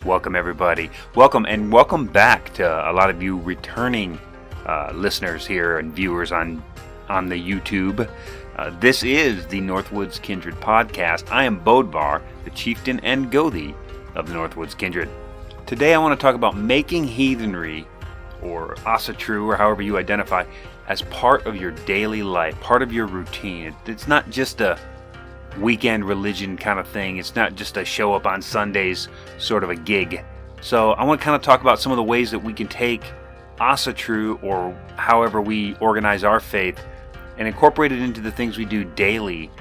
Welcome, everybody. Welcome back to a lot of you returning listeners here and viewers on the YouTube. This is the Northwoods Kindred Podcast. I am Bodvar, the chieftain and Gothi of the Northwoods Kindred. Today I want to talk about making heathenry, or Asatru, or however you identify, as part of your daily life, part of your routine. It's not just a weekend religion kind of thing. It's not just a show up on Sundays sort of a gig. So I want to kind of talk about some of the ways that we can take Asatru, or however we organize our faith, and incorporate it into the things we do daily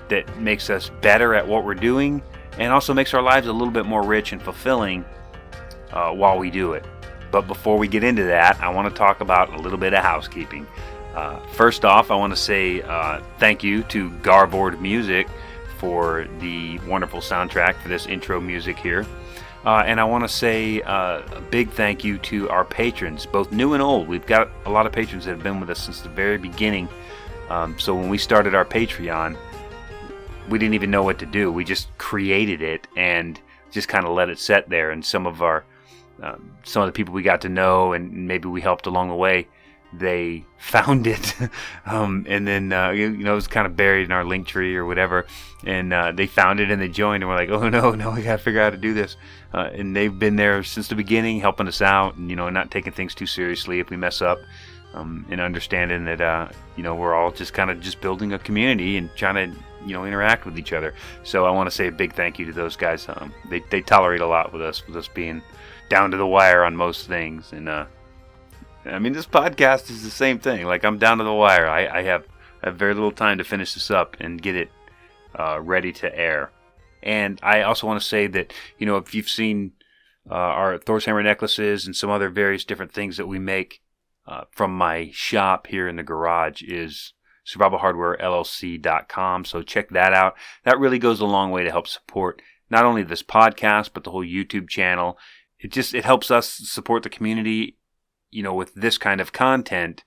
that makes us better at what we're doing and also makes our lives a little bit more rich and fulfilling while we do it. But before we get into that, I want to talk about a little bit of housekeeping. First off, I want to say thank you to Garvord Music for the wonderful soundtrack for this intro music here. And I want to say a big thank you to our patrons, both new and old. We've got a lot of patrons that have been with us since the very beginning. So when we started our Patreon, we didn't even know what to do. We just created it and just kind of let it sit there. And some of the people we got to know and maybe we helped along the way, they found it, and then it was kind of buried in our link tree or whatever, and they found it and they joined, and we're like, oh no, we gotta figure out how to do this, and they've been there since the beginning, helping us out, and not taking things too seriously if we mess up, and understanding that we're all just kind of just building a community and trying to interact with each other. So I want to say a big thank you to those guys. They tolerate a lot with us being down to the wire on most things, and this podcast is the same thing. Like, I'm down to the wire. I have very little time to finish this up and get it ready to air. And I also want to say that, if you've seen our Thor's hammer necklaces and some other various different things that we make from my shop here in the garage, is survivalhardwarellc.com. So check that out. That really goes a long way to help support not only this podcast, but the whole YouTube channel. It helps us support the community with this kind of content.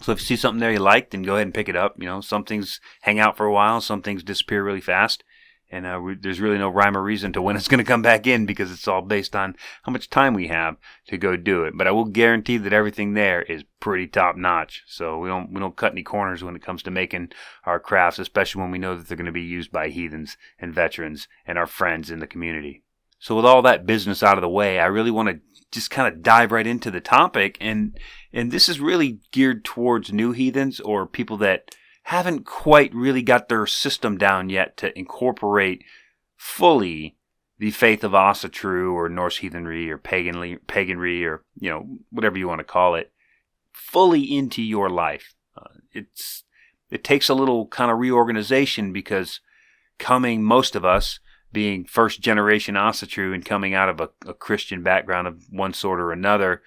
So if you see something there you like, then go ahead and pick it up. Some things hang out for a while, some things disappear really fast, and there's really no rhyme or reason to when it's going to come back in, because it's all based on how much time we have to go do it. But I will guarantee that everything there is pretty top notch. So we don't cut any corners when it comes to making our crafts, especially when we know that they're going to be used by heathens and veterans and our friends in the community. So with all that business out of the way, I really want to just kind of dive right into the topic, and this is really geared towards new heathens or people that haven't quite really got their system down yet to incorporate fully the faith of Asatru or Norse heathenry or paganry or whatever you want to call it, fully into your life. It takes a little kind of reorganization, because most of us being first generation Asatru and coming out of a Christian background of one sort or another,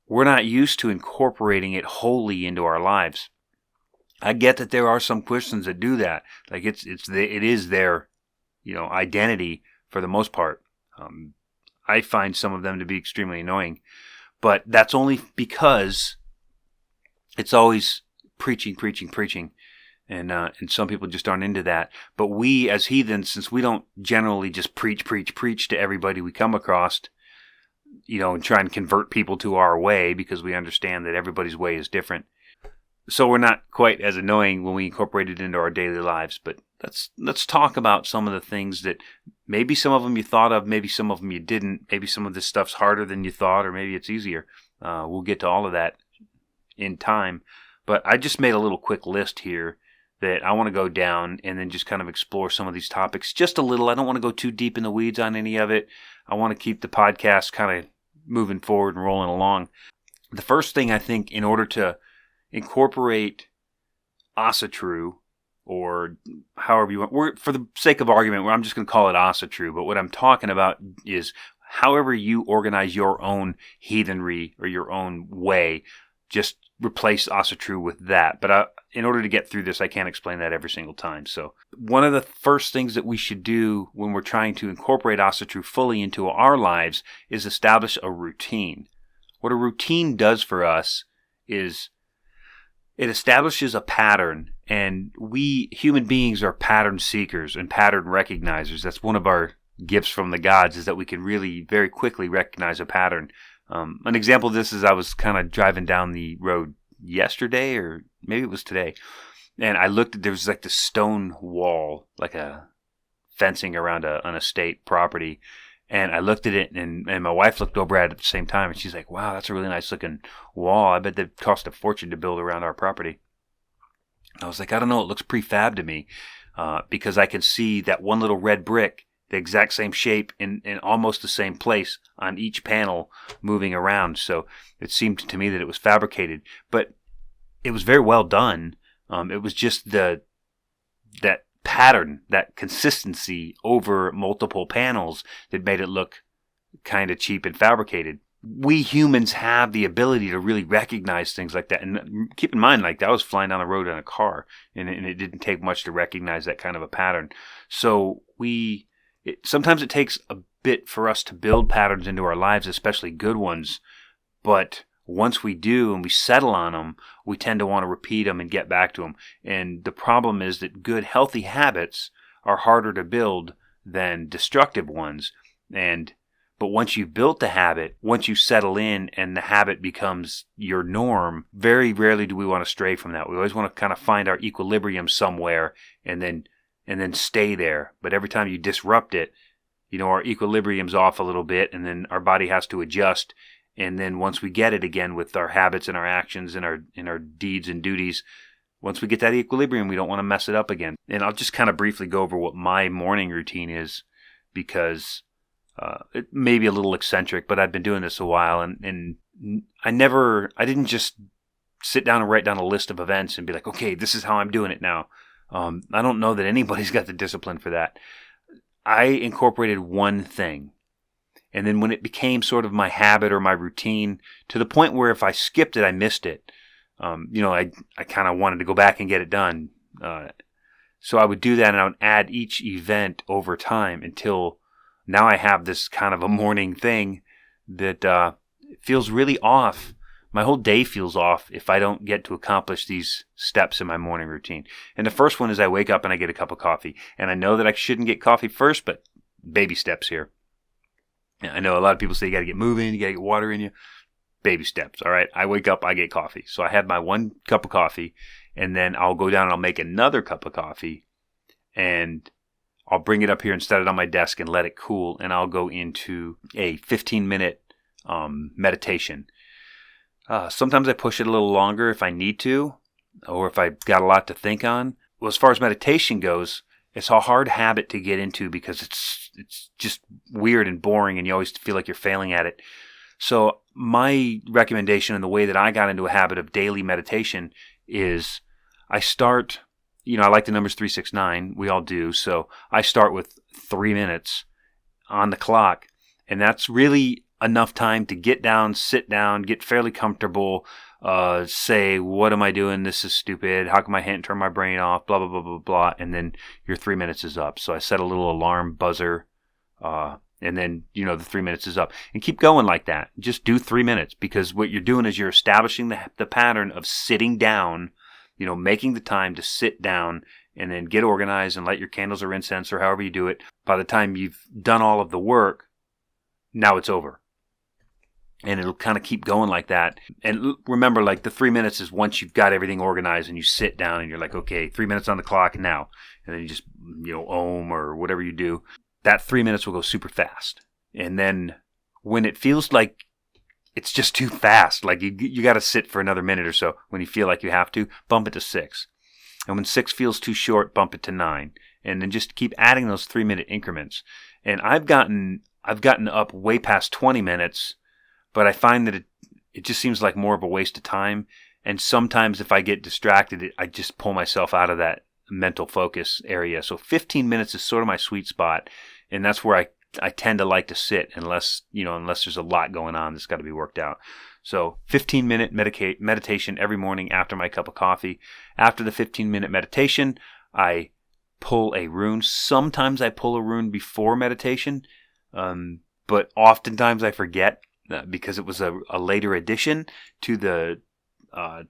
we're not used to incorporating it wholly into our lives. I get that there are some Christians that do that. Like it is their, identity for the most part. I find some of them to be extremely annoying, but that's only because it's always preaching. And some people just aren't into that. But we as heathens, since we don't generally just preach to everybody we come across, and try and convert people to our way, because we understand that everybody's way is different. So we're not quite as annoying when we incorporate it into our daily lives. But let's talk about some of the things that maybe some of them you thought of, maybe some of them you didn't. Maybe some of this stuff's harder than you thought, or maybe it's easier. We'll get to all of that in time. But I just made a little quick list here that I want to go down and then just kind of explore some of these topics just a little. I don't want to go too deep in the weeds on any of it. I want to keep the podcast kind of moving forward and rolling along. The first thing, I think, in order to incorporate Asatru, or however you want, for the sake of argument, I'm just going to call it Asatru, but what I'm talking about is however you organize your own heathenry or your own way, just replace Asatru with that. But in order to get through this, I can't explain that every single time. So one of the first things that we should do when we're trying to incorporate Asatru fully into our lives is establish a routine. What a routine does for us is it establishes a pattern, and we human beings are pattern seekers and pattern recognizers. That's one of our gifts from the gods is that we can really very quickly recognize a pattern. An example of this is I was kind of driving down the road yesterday, or maybe it was today, and I looked at, there was like this stone wall, like a fencing around an estate property. And I looked at it, and my wife looked over at it at the same time, and she's like, wow, that's a really nice looking wall. I bet that cost a fortune to build around our property. I was like, I don't know, it looks prefab to me, because I can see that one little red brick, the exact same shape in almost the same place on each panel moving around. So it seemed to me that it was fabricated, but it was very well done. It was just that pattern, that consistency over multiple panels that made it look kind of cheap and fabricated. We humans have the ability to really recognize things like that. And keep in mind, like, I was flying down the road in a car, and it didn't take much to recognize that kind of a pattern. So sometimes it takes a bit for us to build patterns into our lives, especially good ones. But once we do and we settle on them, we tend to want to repeat them and get back to them. And the problem is that good, healthy habits are harder to build than destructive ones. But once you've built the habit, once you settle in and the habit becomes your norm, very rarely do we want to stray from that. We always want to kind of find our equilibrium somewhere and then stay there. But every time you disrupt it, our equilibrium's off a little bit, and then our body has to adjust. And then once we get it again with our habits and our actions and our deeds and duties, once we get that equilibrium, we don't want to mess it up again. And I'll just kind of briefly go over what my morning routine is, because it may be a little eccentric, but I've been doing this a while, and I didn't just sit down and write down a list of events and be like, okay, this is how I'm doing it now. I don't know that anybody's got the discipline for that. I incorporated one thing. And then when it became sort of my habit or my routine, to the point where if I skipped it, I missed it. I kind of wanted to go back and get it done. So I would do that, and I would add each event over time until now I have this kind of a morning thing that feels really off. My whole day feels off if I don't get to accomplish these steps in my morning routine. And the first one is I wake up and I get a cup of coffee. And I know that I shouldn't get coffee first, but baby steps here. I know a lot of people say you got to get moving, you got to get water in you. Baby steps, all right? I wake up, I get coffee. So I have my one cup of coffee, and then I'll go down and I'll make another cup of coffee, and I'll bring it up here and set it on my desk and let it cool, and I'll go into a 15-minute meditation. Sometimes I push it a little longer if I need to, or if I've got a lot to think on. Well, as far as meditation goes, it's a hard habit to get into because it's just weird and boring, and you always feel like you're failing at it. So my recommendation, and the way that I got into a habit of daily meditation, is I start, I like the numbers 369. We all do. So I start with 3 minutes on the clock, and that's really enough time to get down, sit down, get fairly comfortable, say, what am I doing? This is stupid. How come I can't turn my brain off? Blah, blah, blah, blah, blah. And then your 3 minutes is up. So I set a little alarm buzzer, and then, the 3 minutes is up. And keep going like that. Just do 3 minutes, because what you're doing is you're establishing the pattern of sitting down, making the time to sit down and then get organized and light your candles or incense or however you do it. By the time you've done all of the work, now it's over. And it'll kind of keep going like that. And remember, like, the 3 minutes is once you've got everything organized and you sit down and you're like, okay, 3 minutes on the clock now. And then you just, om or whatever you do. That 3 minutes will go super fast. And then when it feels like it's just too fast, like you got to sit for another minute or so, when you feel like you have to, bump it to 6. And when 6 feels too short, bump it to 9. And then just keep adding those 3 minute increments. And I've gotten up way past 20 minutes, but I find that it just seems like more of a waste of time. And sometimes if I get distracted, I just pull myself out of that mental focus area. So 15 minutes is sort of my sweet spot. And that's where I tend to like to sit, unless there's a lot going on that's got to be worked out. So 15-minute meditation every morning after my cup of coffee. After the 15-minute meditation, I pull a rune. Sometimes I pull a rune before meditation, but oftentimes I forget, because it was a later addition to the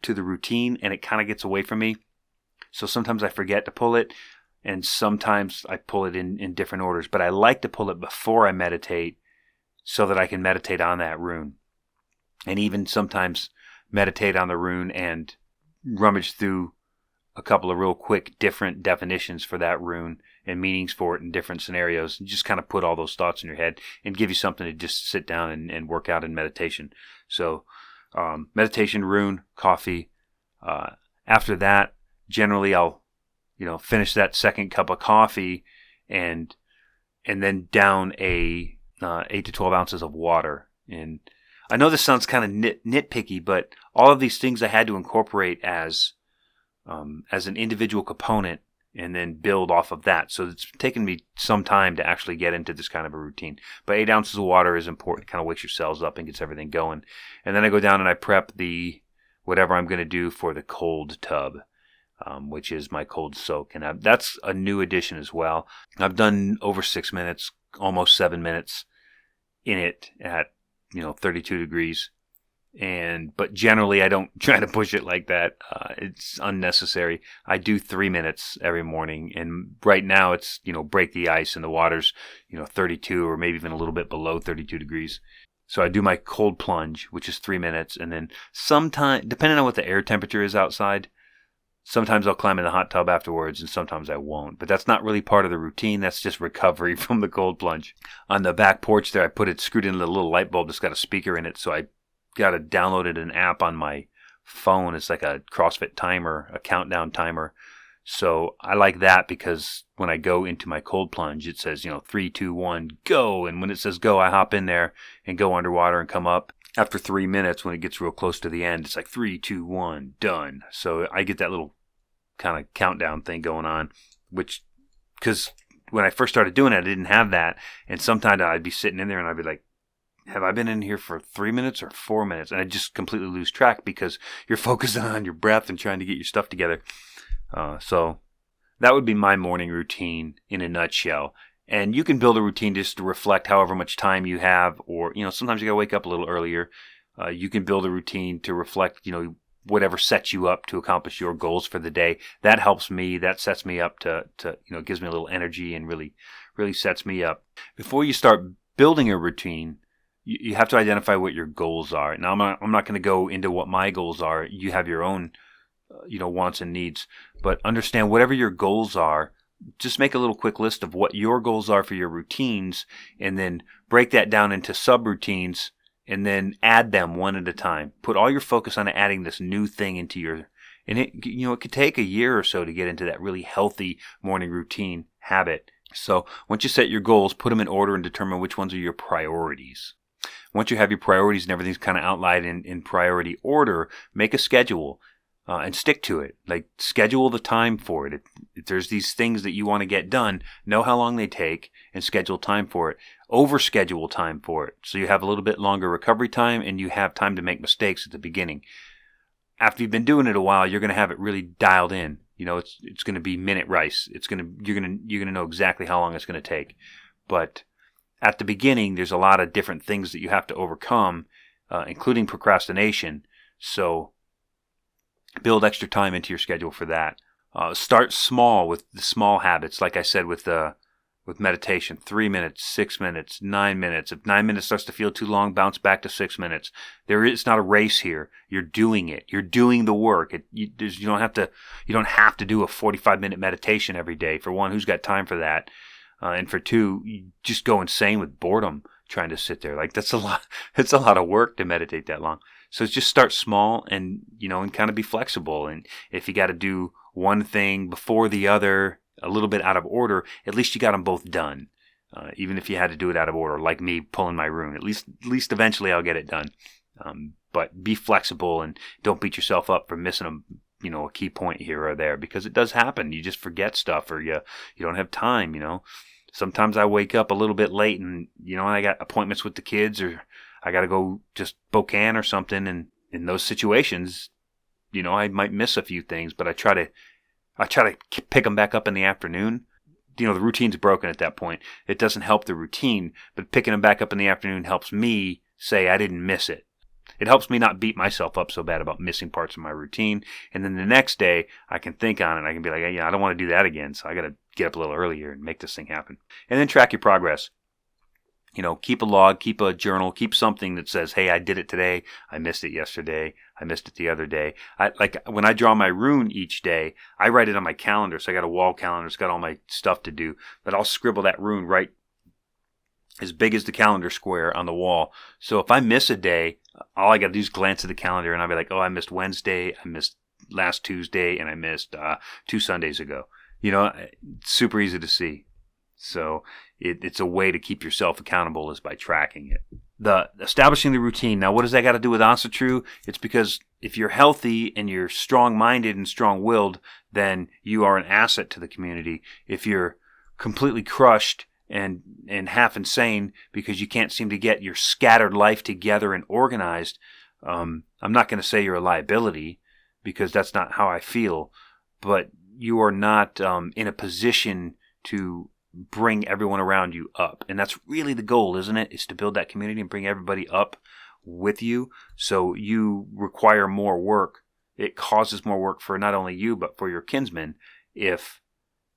routine, and it kind of gets away from me. So sometimes I forget to pull it. And sometimes I pull it in different orders, but I like to pull it before I meditate so that I can meditate on that rune. And even sometimes meditate on the rune and rummage through a couple of real quick different definitions for that rune and meanings for it in different scenarios, and just kind of put all those thoughts in your head and give you something to just sit down and work out in meditation. So meditation, rune, coffee. After that, generally I'll finish that second cup of coffee and then down 8 to 12 ounces of water. And I know this sounds kind of nitpicky, but all of these things I had to incorporate as an individual component and then build off of that. So it's taken me some time to actually get into this kind of a routine. But 8 ounces of water is important. It kind of wakes your cells up and gets everything going. And then I go down and I prep whatever I'm going to do for the cold tub. Which is my cold soak. And that's a new addition as well. I've done over 6 minutes, almost 7 minutes in it at, 32 degrees. But generally I don't try to push it like that. It's unnecessary. I do 3 minutes every morning. And right now it's, break the ice and the water's, 32 or maybe even a little bit below 32 degrees. So I do my cold plunge, which is 3 minutes. And then sometime, depending on what the air temperature is outside, sometimes I'll climb in the hot tub afterwards, and sometimes I won't. But that's not really part of the routine. That's just recovery from the cold plunge. On the back porch there, I put it screwed into a little light bulb that's got a speaker in it. So I got it downloaded an app on my phone. It's like a CrossFit timer, a countdown timer. So I like that because when I go into my cold plunge, it says, 3, 2, 1, go. And when it says go, I hop in there and go underwater and come up. After 3 minutes, when it gets real close to the end, it's like 3, 2, 1, done. So I get that little kind of countdown thing going on, because when I first started doing it, I didn't have that. And sometimes I'd be sitting in there and I'd be like, have I been in here for 3 minutes or 4 minutes? And I just completely lose track because you're focusing on your breath and trying to get your stuff together. So that would be my morning routine in a nutshell. And you can build a routine just to reflect however much time you have, or, sometimes you got to wake up a little earlier. You can build a routine to reflect, whatever sets you up to accomplish your goals for the day. That helps me. That sets me up to gives me a little energy and really, really sets me up. Before you start building a routine, you have to identify what your goals are. Now, I'm not going to go into what my goals are. You have your own, wants and needs. But understand whatever your goals are, just make a little quick list of what your goals are for your routines, and then break that down into subroutines, and then add them one at a time. Put all your focus on adding this new thing into and it could take a year or so to get into that really healthy morning routine habit. So once you set your goals, put them in order and determine which ones are your priorities. Once you have your priorities and everything's kind of outlined in priority order, make a schedule. And stick to it. Like, schedule the time for it. If there's these things that you want to get done, know how long they take and schedule time for it. Overschedule time for it. So you have a little bit longer recovery time and you have time to make mistakes at the beginning. After you've been doing it a while, you're going to have it really dialed in. It's going to be minute rice. You're going to know exactly how long it's going to take. But at the beginning, there's a lot of different things that you have to overcome, including procrastination. So build extra time into your schedule for that. Start small with the small habits. Like I said, with meditation, 3 minutes, 6 minutes, 9 minutes. If 9 minutes starts to feel too long, bounce back to 6 minutes. It's not a race here. You're doing it. You're doing the work. You don't have to do a 45-minute meditation every day. For one, who's got time for that? And for two, you just go insane with boredom trying to sit there. Like, that's a lot. It's a lot of work to meditate that long. So just start small and kind of be flexible. And if you got to do one thing before the other, a little bit out of order, at least you got them both done. Even if you had to do it out of order, like me pulling my rune, at least eventually I'll get it done. But be flexible and don't beat yourself up for missing a key point here or there, because it does happen. You just forget stuff, or you don't have time. Sometimes I wake up a little bit late and I got appointments with the kids, or I got to go just Spokane or something. And in those situations, I might miss a few things, but I try to pick them back up in the afternoon. The routine's broken at that point. It doesn't help the routine, but picking them back up in the afternoon helps me say I didn't miss it. it helps me not beat myself up so bad about missing parts of my routine. And then the next day I can think on it. I can be like, yeah, I don't want to do that again. So I got to get up a little earlier and make this thing happen. And then track your progress. Keep a log, keep a journal, keep something that says, hey, I did it today. I missed it yesterday. I missed it the other day. When I draw my rune each day, I write it on my calendar. So I got a wall calendar. It's got all my stuff to do, but I'll scribble that rune right as big as the calendar square on the wall. So if I miss a day, all I got to do is glance at the calendar and I'll be like, oh, I missed Wednesday. I missed last Tuesday, and I missed 2 Sundays ago. It's super easy to see. So it's a way to keep yourself accountable is by tracking it. The establishing the routine. Now, what does that got to do with Asatru? It's because if you're healthy and you're strong-minded and strong-willed, then you are an asset to the community. If you're completely crushed and half insane because you can't seem to get your scattered life together and organized, I'm not going to say you're a liability because that's not how I feel, but you are not in a position to bring everyone around you up. And that's really the goal, isn't it? Is to build that community and bring everybody up with you. So you require more work. It causes more work for not only you, but for your kinsmen if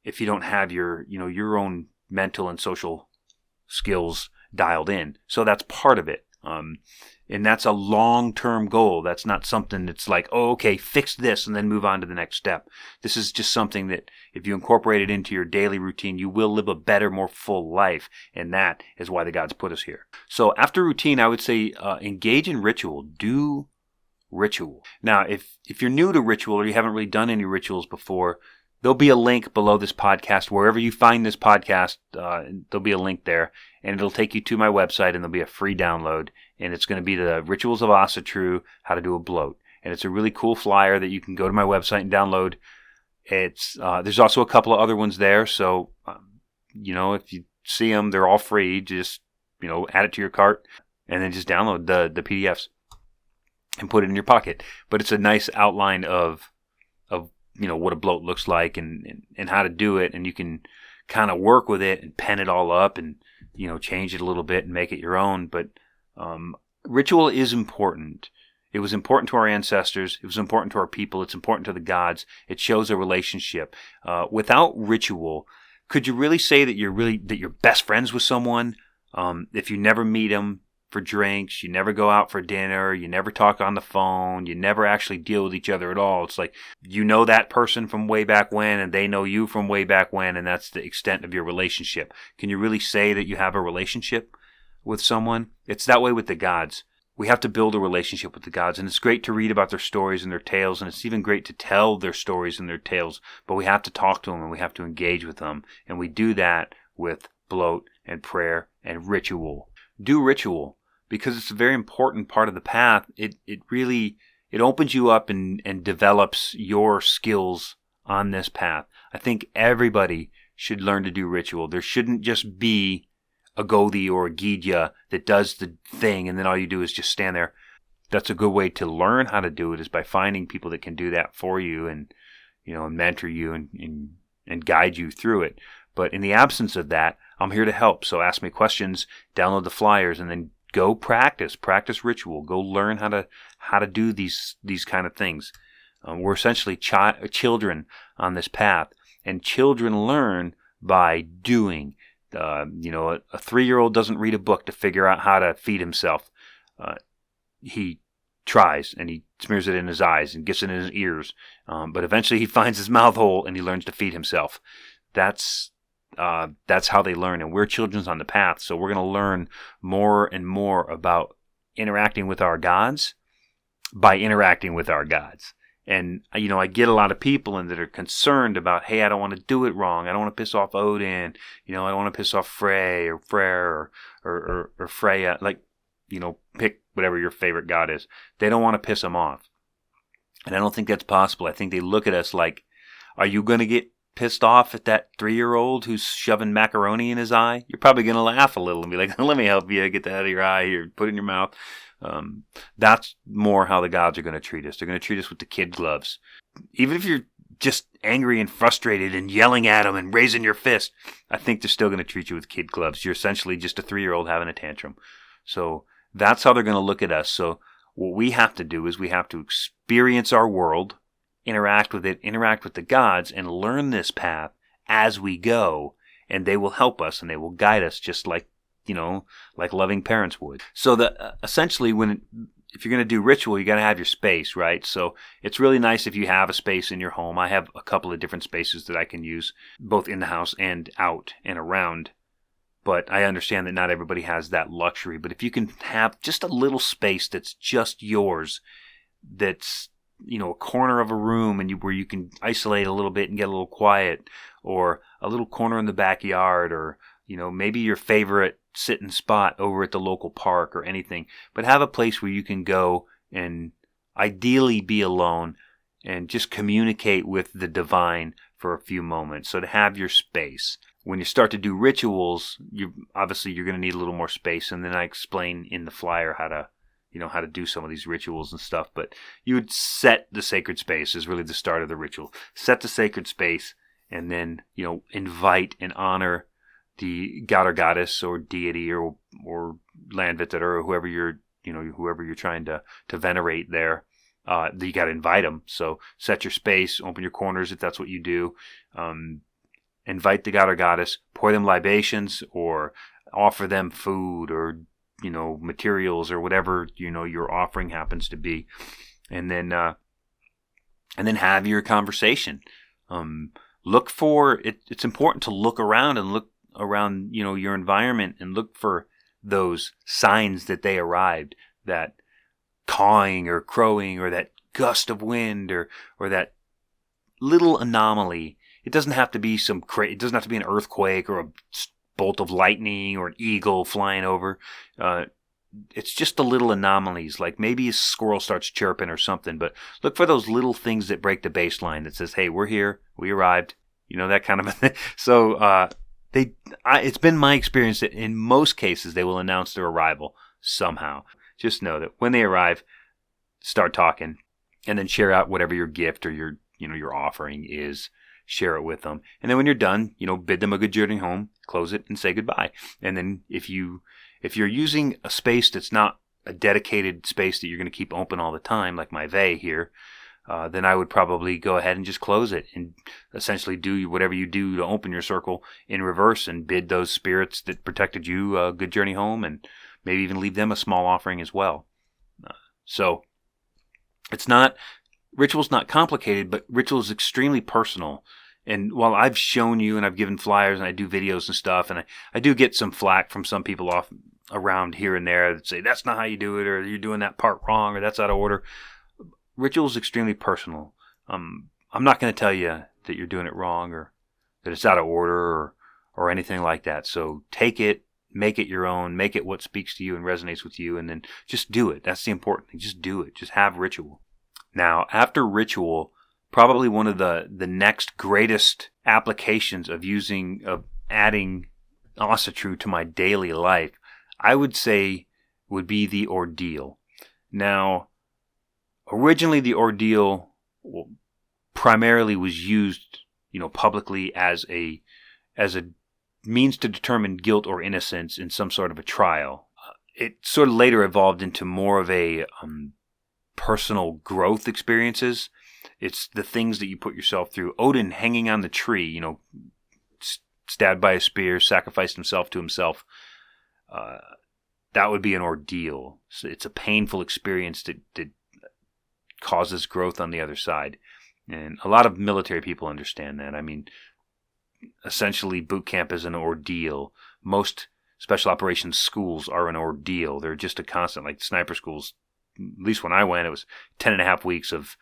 you don't have your own mental and social skills dialed in. So that's part of it. And that's a long-term goal. That's not something that's like, oh, okay, fix this and then move on to the next step. This is just something that if you incorporate it into your daily routine, you will live a better, more full life. And that is why the gods put us here. So after routine, I would say engage in ritual. Do ritual. Now, if you're new to ritual or you haven't really done any rituals before, there'll be a link below this podcast. Wherever you find this podcast, there'll be a link there. And it'll take you to my website, and there'll be a free download. And it's going to be the Rituals of Asatru, How to Do a Bloat. And it's a really cool flyer that you can go to my website and download. There's also a couple of other ones there. So, if you see them, they're all free. Just, add it to your cart and then just download the PDFs and put it in your pocket. But it's a nice outline of what a bloat looks like and how to do it. And you can kind of work with it and pen it all up and, change it a little bit and make it your own. But ritual is important. It was important to our ancestors. It was important to our people. It's important to the gods. It shows a relationship. Without ritual, could you really say that you're best friends with someone? If you never meet them for drinks, you never go out for dinner, you never talk on the phone, you never actually deal with each other at all. It's like you know that person from way back when and they know you from way back when, and that's the extent of your relationship. Can you really say that you have a relationship with someone? It's that way with the gods. We have to build a relationship with the gods, and it's great to read about their stories and their tales, and it's even great to tell their stories and their tales, but we have to talk to them and we have to engage with them, and we do that with bloat and prayer and ritual. Do ritual. Because it's a very important part of the path. It opens you up and develops your skills on this path. I think everybody should learn to do ritual. There shouldn't just be a Gothi or a Gidya that does the thing and then all you do is just stand there. That's a good way to learn how to do it, is by finding people that can do that for you and mentor you and guide you through it. But in the absence of that, I'm here to help. So ask me questions, download the flyers, and then go practice ritual. Go learn how to do these kind of things. We're essentially children on this path, and children learn by doing. A 3-year-old doesn't read a book to figure out how to feed himself. He tries and he smears it in his eyes and gets it in his ears, but eventually he finds his mouth hole and he learns to feed himself. That's how they learn, and we're children on the path. So we're going to learn more and more about interacting with our gods by interacting with our gods. And I get a lot of people that are concerned about, hey, I don't want to do it wrong. I don't want to piss off Odin. I don't want to piss off Frey or Freyr or Freya. Pick whatever your favorite god is. They don't want to piss them off, and I don't think that's possible. I think they look at us like, are you going to get pissed off at that 3-year-old who's shoving macaroni in his eye? You're probably going to laugh a little and be like, let me help you get that out of your eye or put it in your mouth. That's more how the gods are going to treat us. They're going to treat us with the kid gloves. Even if you're just angry and frustrated and yelling at them and raising your fist, I think they're still going to treat you with kid gloves. You're essentially just a 3-year-old having a tantrum. So that's how they're going to look at us. So What we have to do is we have to experience our world, interact with it, interact with the gods, and learn this path as we go. And they will help us and they will guide us just like, like loving parents would. So essentially if you're going to do ritual, you got to have your space, right? So it's really nice if you have a space in your home. I have a couple of different spaces that I can use both in the house and out and around. But I understand that not everybody has that luxury. But if you can have just a little space that's just yours, that's, a corner of a room where you can isolate a little bit and get a little quiet, or a little corner in the backyard, or, maybe your favorite sitting spot over at the local park or anything, but have a place where you can go and ideally be alone and just communicate with the divine for a few moments. So to have your space. When you start to do rituals, you're going to need a little more space. And then I explain in the flyer how to do some of these rituals and stuff. But you would set the sacred space is really the start of the ritual. Set the sacred space and then, invite and honor the god or goddess or deity or landvitter or whoever you're trying to venerate there. You got to invite them. So set your space, open your corners if that's what you do. Invite the god or goddess, pour them libations or offer them food or, materials or whatever, your offering happens to be. And then have your conversation. Look for it. It's important to look around and look around, your environment and look for those signs that they arrived, that cawing or crowing or that gust of wind or that little anomaly. It doesn't have to be it doesn't have to be an earthquake or a bolt of lightning or an eagle flying over. It's just the little anomalies, like maybe a squirrel starts chirping or something, but look for those little things that break the baseline that says, hey, we're here, we arrived, that kind of a thing. So, it's been my experience that in most cases they will announce their arrival somehow. Just know that when they arrive, start talking, and then share out whatever your gift or your offering is. Share it with them, and then when you're done, bid them a good journey home, close it, and say goodbye. And then if you're using a space that's not a dedicated space that you're going to keep open all the time, like my vey here, then I would probably go ahead and just close it and essentially do whatever you do to open your circle in reverse and bid those spirits that protected you a good journey home, and maybe even leave them a small offering as well. So ritual's not complicated, but ritual is extremely personal. And while I've shown you and I've given flyers and I do videos and stuff, and I do get some flack from some people off around here and there that say, that's not how you do it, or you're doing that part wrong, or that's out of order. Ritual is extremely personal. I'm not going to tell you that you're doing it wrong or that it's out of order or anything like that. So take it, make it your own, make it what speaks to you and resonates with you, and then just do it. That's the important thing. Just do it. Just have ritual. Now, after ritual, probably one of the next greatest applications of adding Asatru to my daily life, I would say would be the ordeal. Now, originally the ordeal primarily was used, publicly as a means to determine guilt or innocence in some sort of a trial. It sort of later evolved into more of a personal growth experiences. It's the things that you put yourself through. Odin hanging on the tree, stabbed by a spear, sacrificed himself to himself. That would be an ordeal. So it's a painful experience that causes growth on the other side. And a lot of military people understand that. I mean, essentially boot camp is an ordeal. Most special operations schools are an ordeal. They're just a constant, like sniper schools. At least when I went, it was 10.5 weeks of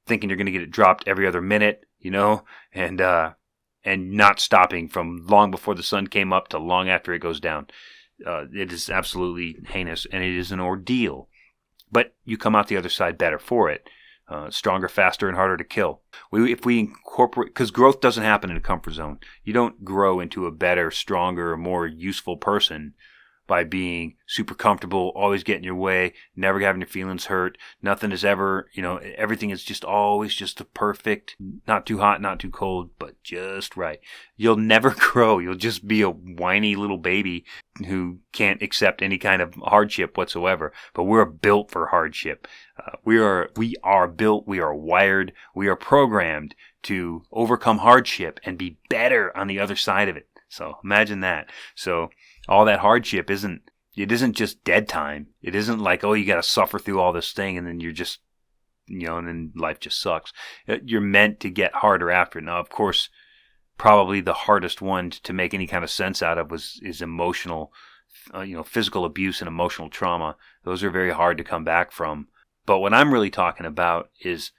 thinking you're going to get it dropped every other minute, and not stopping from long before the sun came up to long after it goes down. It is absolutely heinous, and it is an ordeal. But you come out the other side better for it. Stronger, faster, and harder to kill. If we incorporate, because growth doesn't happen in a comfort zone. You don't grow into a better, stronger, more useful person by being super comfortable, always getting your way, never having your feelings hurt. Nothing is ever, everything is just always just the perfect, not too hot, not too cold, but just right. You'll never grow. You'll just be a whiny little baby who can't accept any kind of hardship whatsoever. But we're built for hardship. We are built, we are wired, we are programmed to overcome hardship and be better on the other side of it. So imagine that. So all that hardship isn't just dead time. It isn't like, oh, you got to suffer through all this thing and then you're just, and then life just sucks. You're meant to get harder after it. Now, of course, probably the hardest one to make any kind of sense out of is emotional, physical abuse and emotional trauma. Those are very hard to come back from. But what I'm really talking about is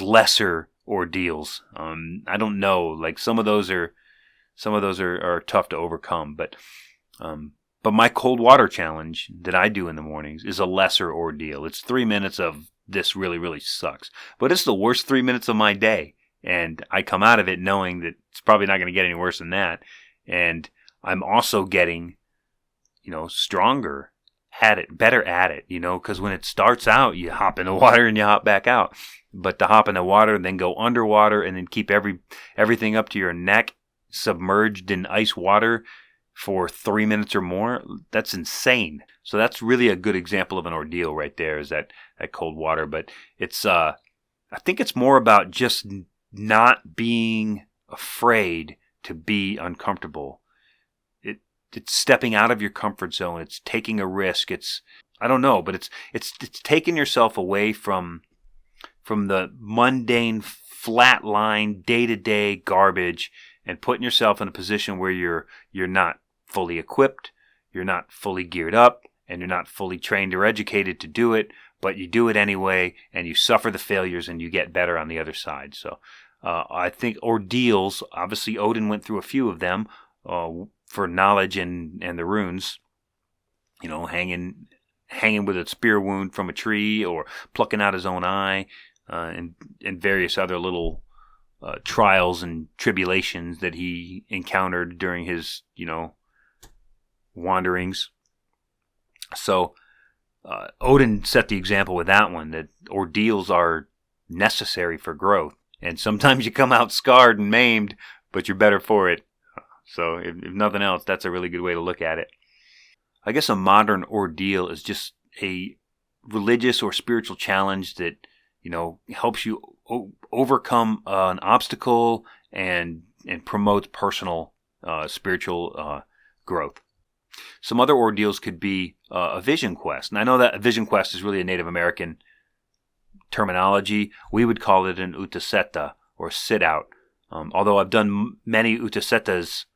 lesser ordeals. I don't know, like some of those are tough to overcome, but my cold water challenge that I do in the mornings is a lesser ordeal. It's 3 minutes of this really, really sucks, but it's the worst 3 minutes of my day. And I come out of it knowing that it's probably not going to get any worse than that. And I'm also getting, stronger at it, better at it, because when it starts out, you hop in the water and you hop back out. But to hop in the water and then go underwater and then keep everything up to your neck submerged in ice water for 3 minutes or more, that's insane. So that's really a good example of an ordeal right there, is that cold water. But it's, I think it's more about just not being afraid to be uncomfortable. It's stepping out of your comfort zone. It's taking a risk. I don't know, but it's taking yourself away from the mundane, flatline, day-to-day garbage and putting yourself in a position where you're not fully equipped, you're not fully geared up, and you're not fully trained or educated to do it, but you do it anyway, and you suffer the failures, and you get better on the other side. So I think ordeals, obviously Odin went through a few of them for knowledge and the runes, hanging with a spear wound from a tree or plucking out his own eye, and various other little trials and tribulations that he encountered during his, wanderings. So Odin set the example with that one, that ordeals are necessary for growth. And sometimes you come out scarred and maimed, but you're better for it. So if nothing else, that's a really good way to look at it. I guess a modern ordeal is just a religious or spiritual challenge that, helps you overcome an obstacle and promotes personal spiritual growth. Some other ordeals could be a vision quest. And I know that a vision quest is really a Native American terminology. We would call it an utaseta or sit out. Although I've done many utasetas,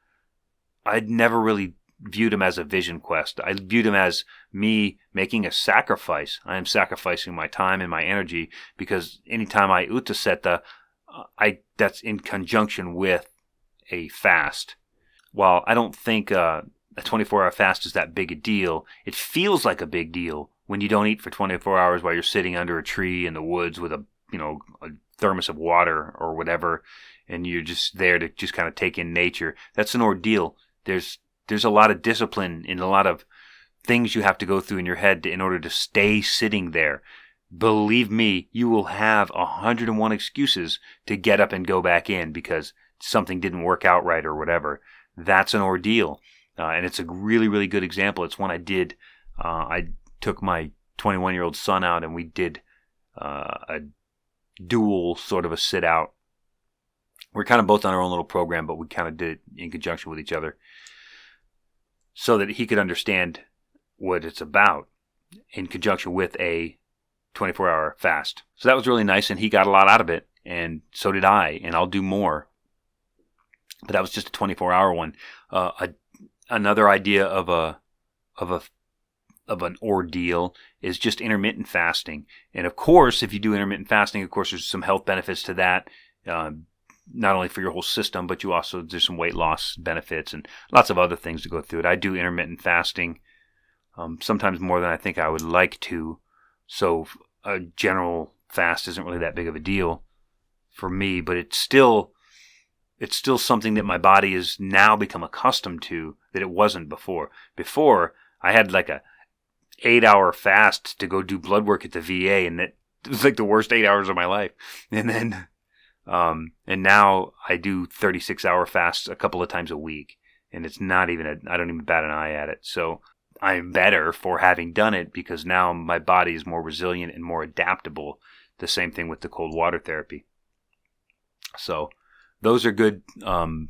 I'd never really viewed them as a vision quest. I viewed them as me making a sacrifice. I am sacrificing my time and my energy, because anytime I utaseta, that's in conjunction with a fast. While I don't think a 24-hour fast is that big a deal, it feels like a big deal when you don't eat for 24 hours while you're sitting under a tree in the woods with a thermos of water or whatever, and you're just there to just kind of take in nature. That's an ordeal. There's a lot of discipline and a lot of things you have to go through in your head in order to stay sitting there. Believe me, you will have 101 excuses to get up and go back in because something didn't work out right or whatever. That's an ordeal. And it's a really, really good example. It's one I did. I took my 21-year-old son out and we did a dual sort of a sit out. We're kind of both on our own little program, but we kind of did it in conjunction with each other so that he could understand what it's about in conjunction with a 24-hour fast. So that was really nice, and he got a lot out of it, and so did I, and I'll do more. But that was just a 24-hour one. Another idea of an ordeal is just intermittent fasting. And of course, if you do intermittent fasting, of course, there's some health benefits to that. Not only for your whole system, but there's some weight loss benefits and lots of other things to go through it. I do intermittent fasting, sometimes more than I think I would like to. So a general fast isn't really that big of a deal for me, but it's still something that my body has now become accustomed to that it wasn't before. Before, I had like a 8-hour fast to go do blood work at the VA, and it was like the worst 8 hours of my life. And then, and now I do 36-hour fasts a couple of times a week, and it's not even I don't even bat an eye at it. So I'm better for having done it because now my body is more resilient and more adaptable. The same thing with the cold water therapy. So those are good kind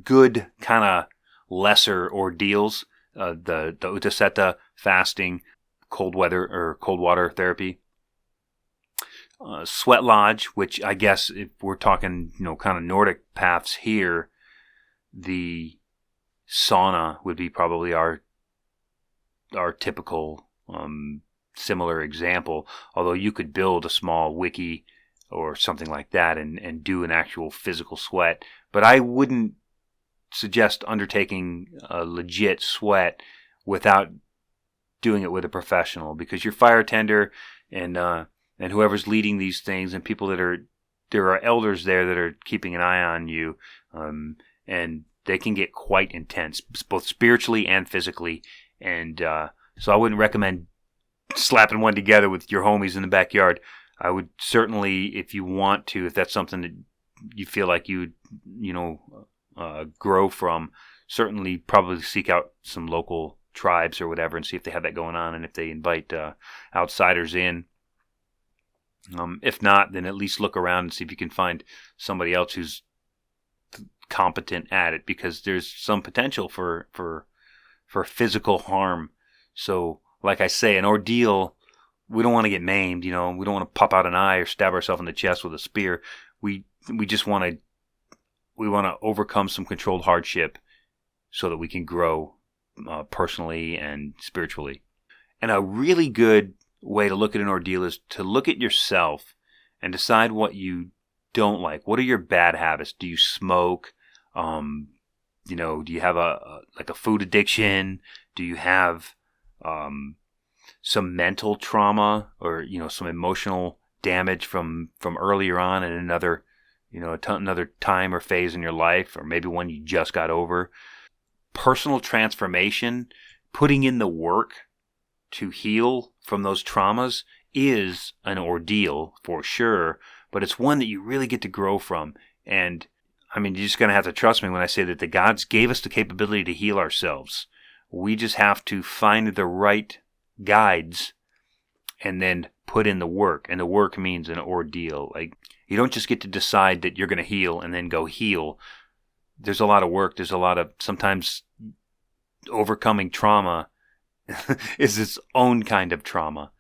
of lesser ordeals. The Uttasetta fasting, cold water therapy. Sweat lodge, which I guess if we're talking, kind of Nordic paths here, the sauna would be probably our typical similar example, although you could build a small wiki or something like that and do an actual physical sweat. But I wouldn't suggest undertaking a legit sweat without doing it with a professional, because your fire tender and whoever's leading these things and people there are elders there that are keeping an eye on you, and they can get quite intense, both spiritually and physically. And so I wouldn't recommend slapping one together with your homies in the backyard. I would certainly, if you want to, if that's something that you feel like you grow from, certainly probably seek out some local tribes or whatever and see if they have that going on and if they invite outsiders in. If not, then at least look around and see if you can find somebody else who's competent at it, because there's some potential for physical harm. So, like I say, an ordeal, we don't want to get maimed, we don't want to pop out an eye or stab ourselves in the chest with a spear. We just want to overcome some controlled hardship so that we can grow personally and spiritually. And a really good way to look at an ordeal is to look at yourself and decide what you don't like. What are your bad habits? Do you smoke? Do you have a food addiction? Do you have some mental trauma or some emotional damage from earlier on in another time or phase in your life, or maybe one you just got over? Personal transformation, putting in the work to heal from those traumas, is an ordeal for sure, but it's one that you really get to grow from. And I mean, you're just going to have to trust me when I say that the gods gave us the capability to heal ourselves. We just have to find the right guides and then put in the work. And the work means an ordeal. Like, you don't just get to decide that you're going to heal and then go heal. There's a lot of work. There's a lot of, sometimes overcoming trauma is its own kind of trauma.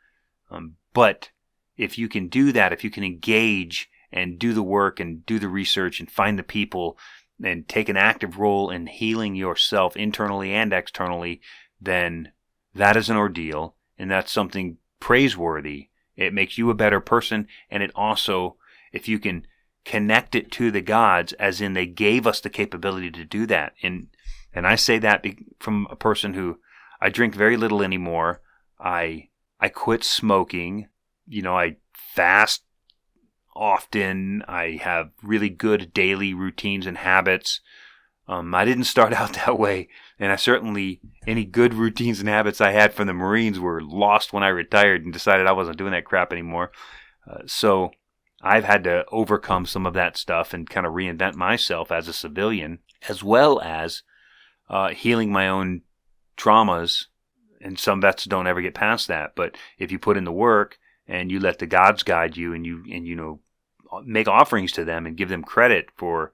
But if you can do that, if you can engage and do the work and do the research and find the people and take an active role in healing yourself internally and externally, then that is an ordeal, and that's something praiseworthy. It makes you a better person, and it also, if you can connect it to the gods, as in they gave us the capability to do that. And I say that from a person who, I drink very little anymore. I quit smoking. I fast often. I have really good daily routines and habits. I didn't start out that way, and any good routines and habits I had from the Marines were lost when I retired and decided I wasn't doing that crap anymore. So I've had to overcome some of that stuff and kind of reinvent myself as a civilian, as well as healing my own traumas. And some vets don't ever get past that. But if you put in the work and you let the gods guide you, and you make offerings to them and give them credit for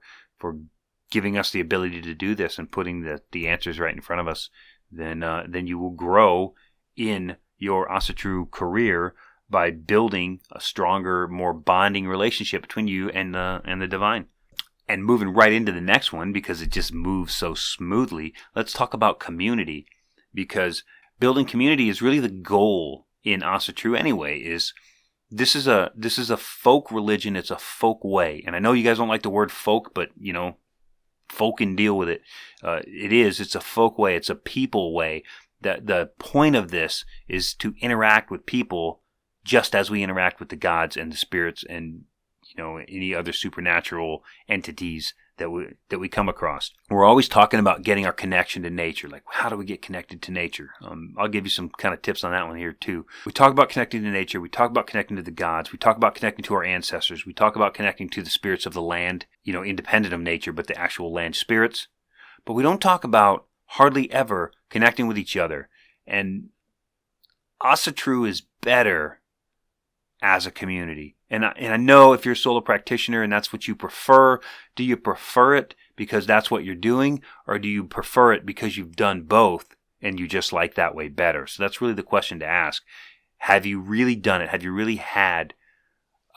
giving us the ability to do this and putting the answers right in front of us, then you will grow in your Asatru career by building a stronger, more bonding relationship between you and the divine. And moving right into the next one, because it just moves so smoothly, let's talk about community. Because building community is really the goal in Asatru anyway. This is a folk religion. It's a folk way. And I know you guys don't like the word folk, but folk can deal with it. It's a folk way. It's a people way. The point of this is to interact with people just as we interact with the gods and the spirits and any other supernatural entities that we come across. We're always talking about getting our connection to nature. Like, how do we get connected to nature? I'll give you some kind of tips on that one here too. We talk about connecting to nature. We talk about connecting to the gods. We talk about connecting to our ancestors. We talk about connecting to the spirits of the land, independent of nature, but the actual land spirits. But we don't talk about hardly ever connecting with each other. And Asatru is better as a community. And I know if you're a solo practitioner and that's what you prefer, do you prefer it because that's what you're doing, or do you prefer it because you've done both and you just like that way better? So that's really the question to ask. Have you really done it? Have you really had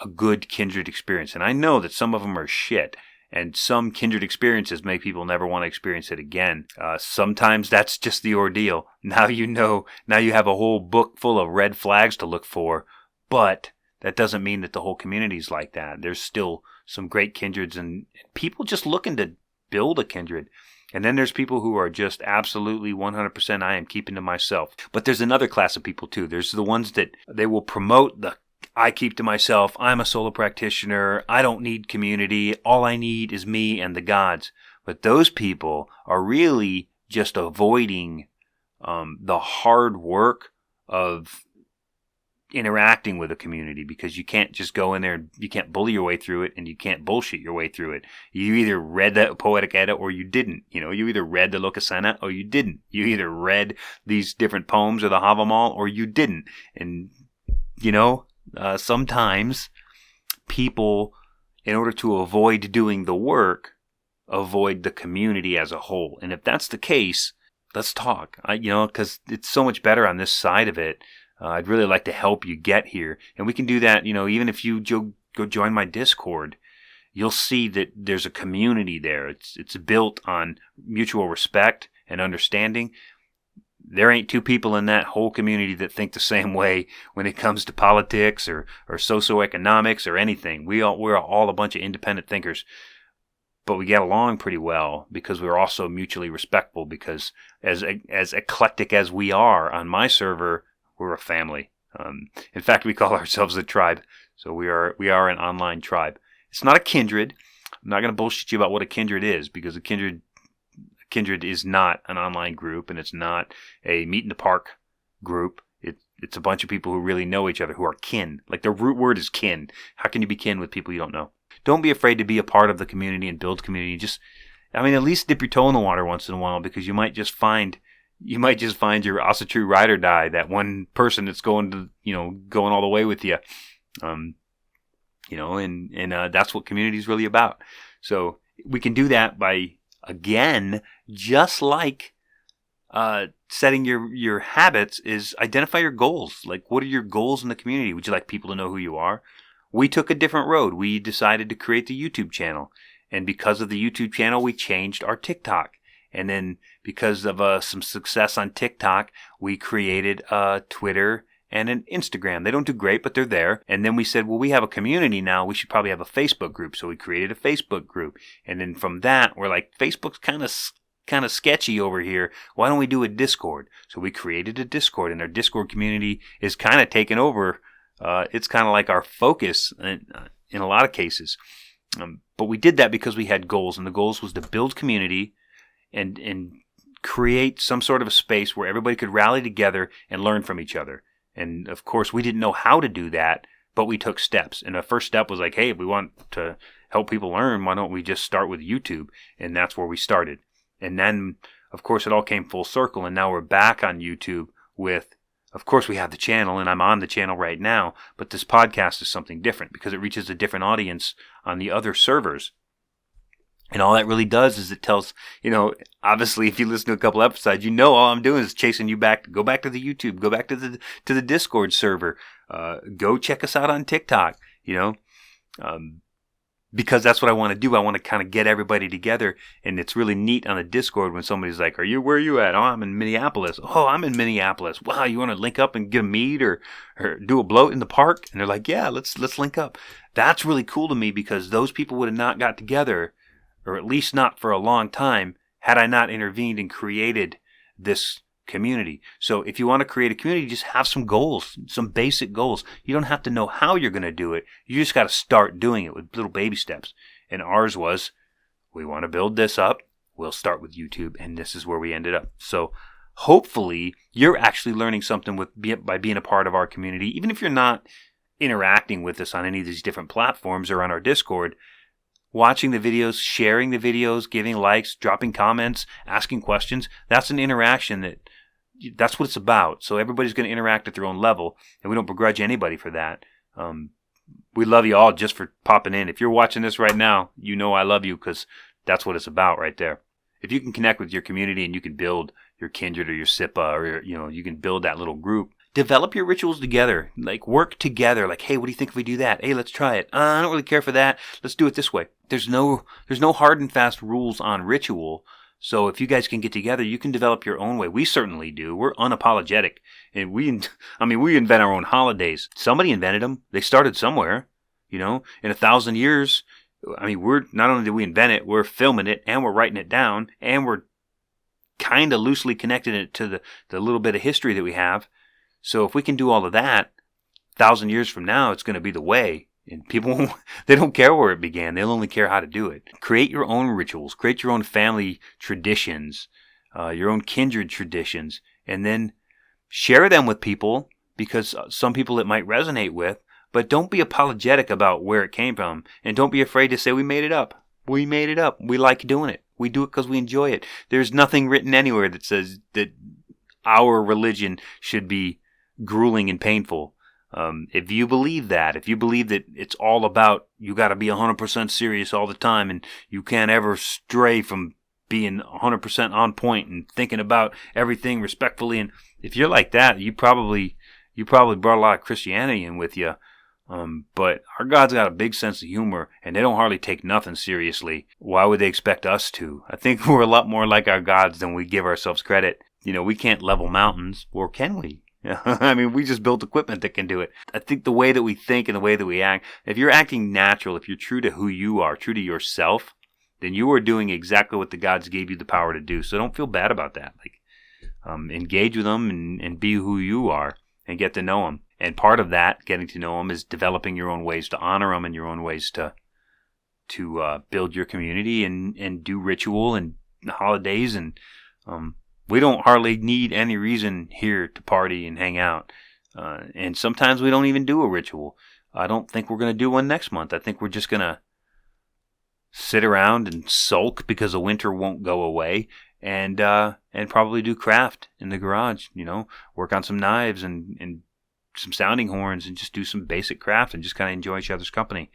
a good kindred experience? And I know that some of them are shit, and some kindred experiences make people never want to experience it again. Sometimes that's just the ordeal. Now you have a whole book full of red flags to look for, but that doesn't mean that the whole community's like that. There's still some great kindreds and people just looking to build a kindred. And then there's people who are just absolutely 100% I am keeping to myself. But there's another class of people too. There's the ones that they will promote the I keep to myself, I'm a solo practitioner, I don't need community, all I need is me and the gods. But those people are really just avoiding the hard work of interacting with a community, because you can't just go in there, you can't bully your way through it, and you can't bullshit your way through it. You either read the Poetic Edda or you didn't. You either read the Lokasana or you didn't. You either read these different poems or the Havamal or you didn't. And, sometimes people, in order to avoid doing the work, avoid the community as a whole. And if that's the case, let's talk, because it's so much better on this side of it. I'd really like to help you get here. And we can do that, even if you go join my Discord, you'll see that there's a community there. It's built on mutual respect and understanding. There ain't two people in that whole community that think the same way when it comes to politics or socioeconomics or anything. We're all a bunch of independent thinkers. But we get along pretty well because we're also mutually respectful, because as eclectic as we are on my server, we're a family. In fact, we call ourselves a tribe. So we are an online tribe. It's not a kindred. I'm not going to bullshit you about what a kindred is, because a kindred is not an online group, and it's not a meet in the park group. It's a bunch of people who really know each other, who are kin. Like, the root word is kin. How can you be kin with people you don't know? Don't be afraid to be a part of the community and build community. At least dip your toe in the water once in a while, because you might just find your Asatru ride or die, that one person that's going all the way with you. And that's what community is really about. So we can do that by, again, just like setting your habits, is identify your goals. Like, what are your goals in the community? Would you like people to know who you are? We took a different road. We decided to create the YouTube channel. And because of the YouTube channel, we changed our TikTok. And then because of some success on TikTok, we created a Twitter and an Instagram. They don't do great, but they're there. And then we said, well, we have a community now. We should probably have a Facebook group. So we created a Facebook group. And then from that, we're like, Facebook's kind of sketchy over here. Why don't we do a Discord? So we created a Discord, and our Discord community is kind of taken over. It's kind of like our focus in a lot of cases. But we did that because we had goals, and the goals was to build community and create some sort of a space where everybody could rally together and learn from each other. And of course, we didn't know how to do that, but we took steps. And the first step was like, hey, if we want to help people learn, why don't we just start with YouTube? And that's where we started. And then, of course, it all came full circle, and now we're back on YouTube with, of course, we have the channel, and I'm on the channel right now, but this podcast is something different because it reaches a different audience on the other servers. And all that really does is it tells, obviously, if you listen to a couple episodes, all I'm doing is chasing you back. Go back to the YouTube. Go back to the Discord server. Go check us out on TikTok. Because that's what I want to do. I want to kind of get everybody together, and it's really neat on the Discord when somebody's like, where are you at? Oh, I'm in Minneapolis. Oh, I'm in Minneapolis. Wow, you want to link up and get a meet or do a bloat in the park? And they're like, yeah, let's link up. That's really cool to me, because those people would have not got together, or at least not for a long time, had I not intervened and created this community. So if you want to create a community, just have some goals, some basic goals. You don't have to know how you're going to do it. You just got to start doing it with little baby steps. And ours was, we want to build this up. We'll start with YouTube, and this is where we ended up. So hopefully you're actually learning something by being a part of our community. Even if you're not interacting with us on any of these different platforms or on our Discord, watching the videos, sharing the videos, giving likes, dropping comments, asking questions, that's an interaction that's what it's about. So everybody's going to interact at their own level, and we don't begrudge anybody for that. We love you all just for popping in. If you're watching this right now, you know I love you because that's what it's about right there. If you can connect with your community and you can build your kindred or your SIPA, or you can build that little group, develop your rituals together. Like, work together. Like, hey, what do you think if we do that? Hey, let's try it. I don't really care for that. Let's do it this way. There's no hard and fast rules on ritual. So if you guys can get together, you can develop your own way. We certainly do. We're unapologetic. And we invent our own holidays. Somebody invented them. They started somewhere. In 1,000 years, we're not only did we invent it, we're filming it, and we're writing it down, and we're kind of loosely connecting it to the little bit of history that we have. So if we can do all of that, 1,000 years from now, it's going to be the way. And people, they don't care where it began. They'll only care how to do it. Create your own rituals. Create your own family traditions, your own kindred traditions, and then share them with people, because some people it might resonate with. But don't be apologetic about where it came from. And don't be afraid to say, we made it up. We made it up. We like doing it. We do it because we enjoy it. There's nothing written anywhere that says that our religion should be grueling and painful. If you believe that, it's all about, you got to be 100% serious all the time, and you can't ever stray from being 100% on point and thinking about everything respectfully, and if you're like that, you probably brought a lot of Christianity in with you. But our God's got a big sense of humor, and they don't hardly take nothing seriously. Why would they expect us to? I think we're a lot more like our gods than we give ourselves credit. We can't level mountains, or can we? We just built equipment that can do it. I think the way that we think and the way that we act, if you're acting natural, if you're true to who you are, true to yourself, then you are doing exactly what the gods gave you the power to do. So don't feel bad about that. Engage with them and be who you are and get to know them. And part of that, getting to know them, is developing your own ways to honor them and your own ways to build your community and do ritual and holidays. And we don't hardly need any reason here to party and hang out. And sometimes we don't even do a ritual. I don't think we're going to do one next month. I think we're just going to sit around and sulk because the winter won't go away, and probably do craft in the garage. Work on some knives and some sounding horns, and just do some basic craft and just kind of enjoy each other's company.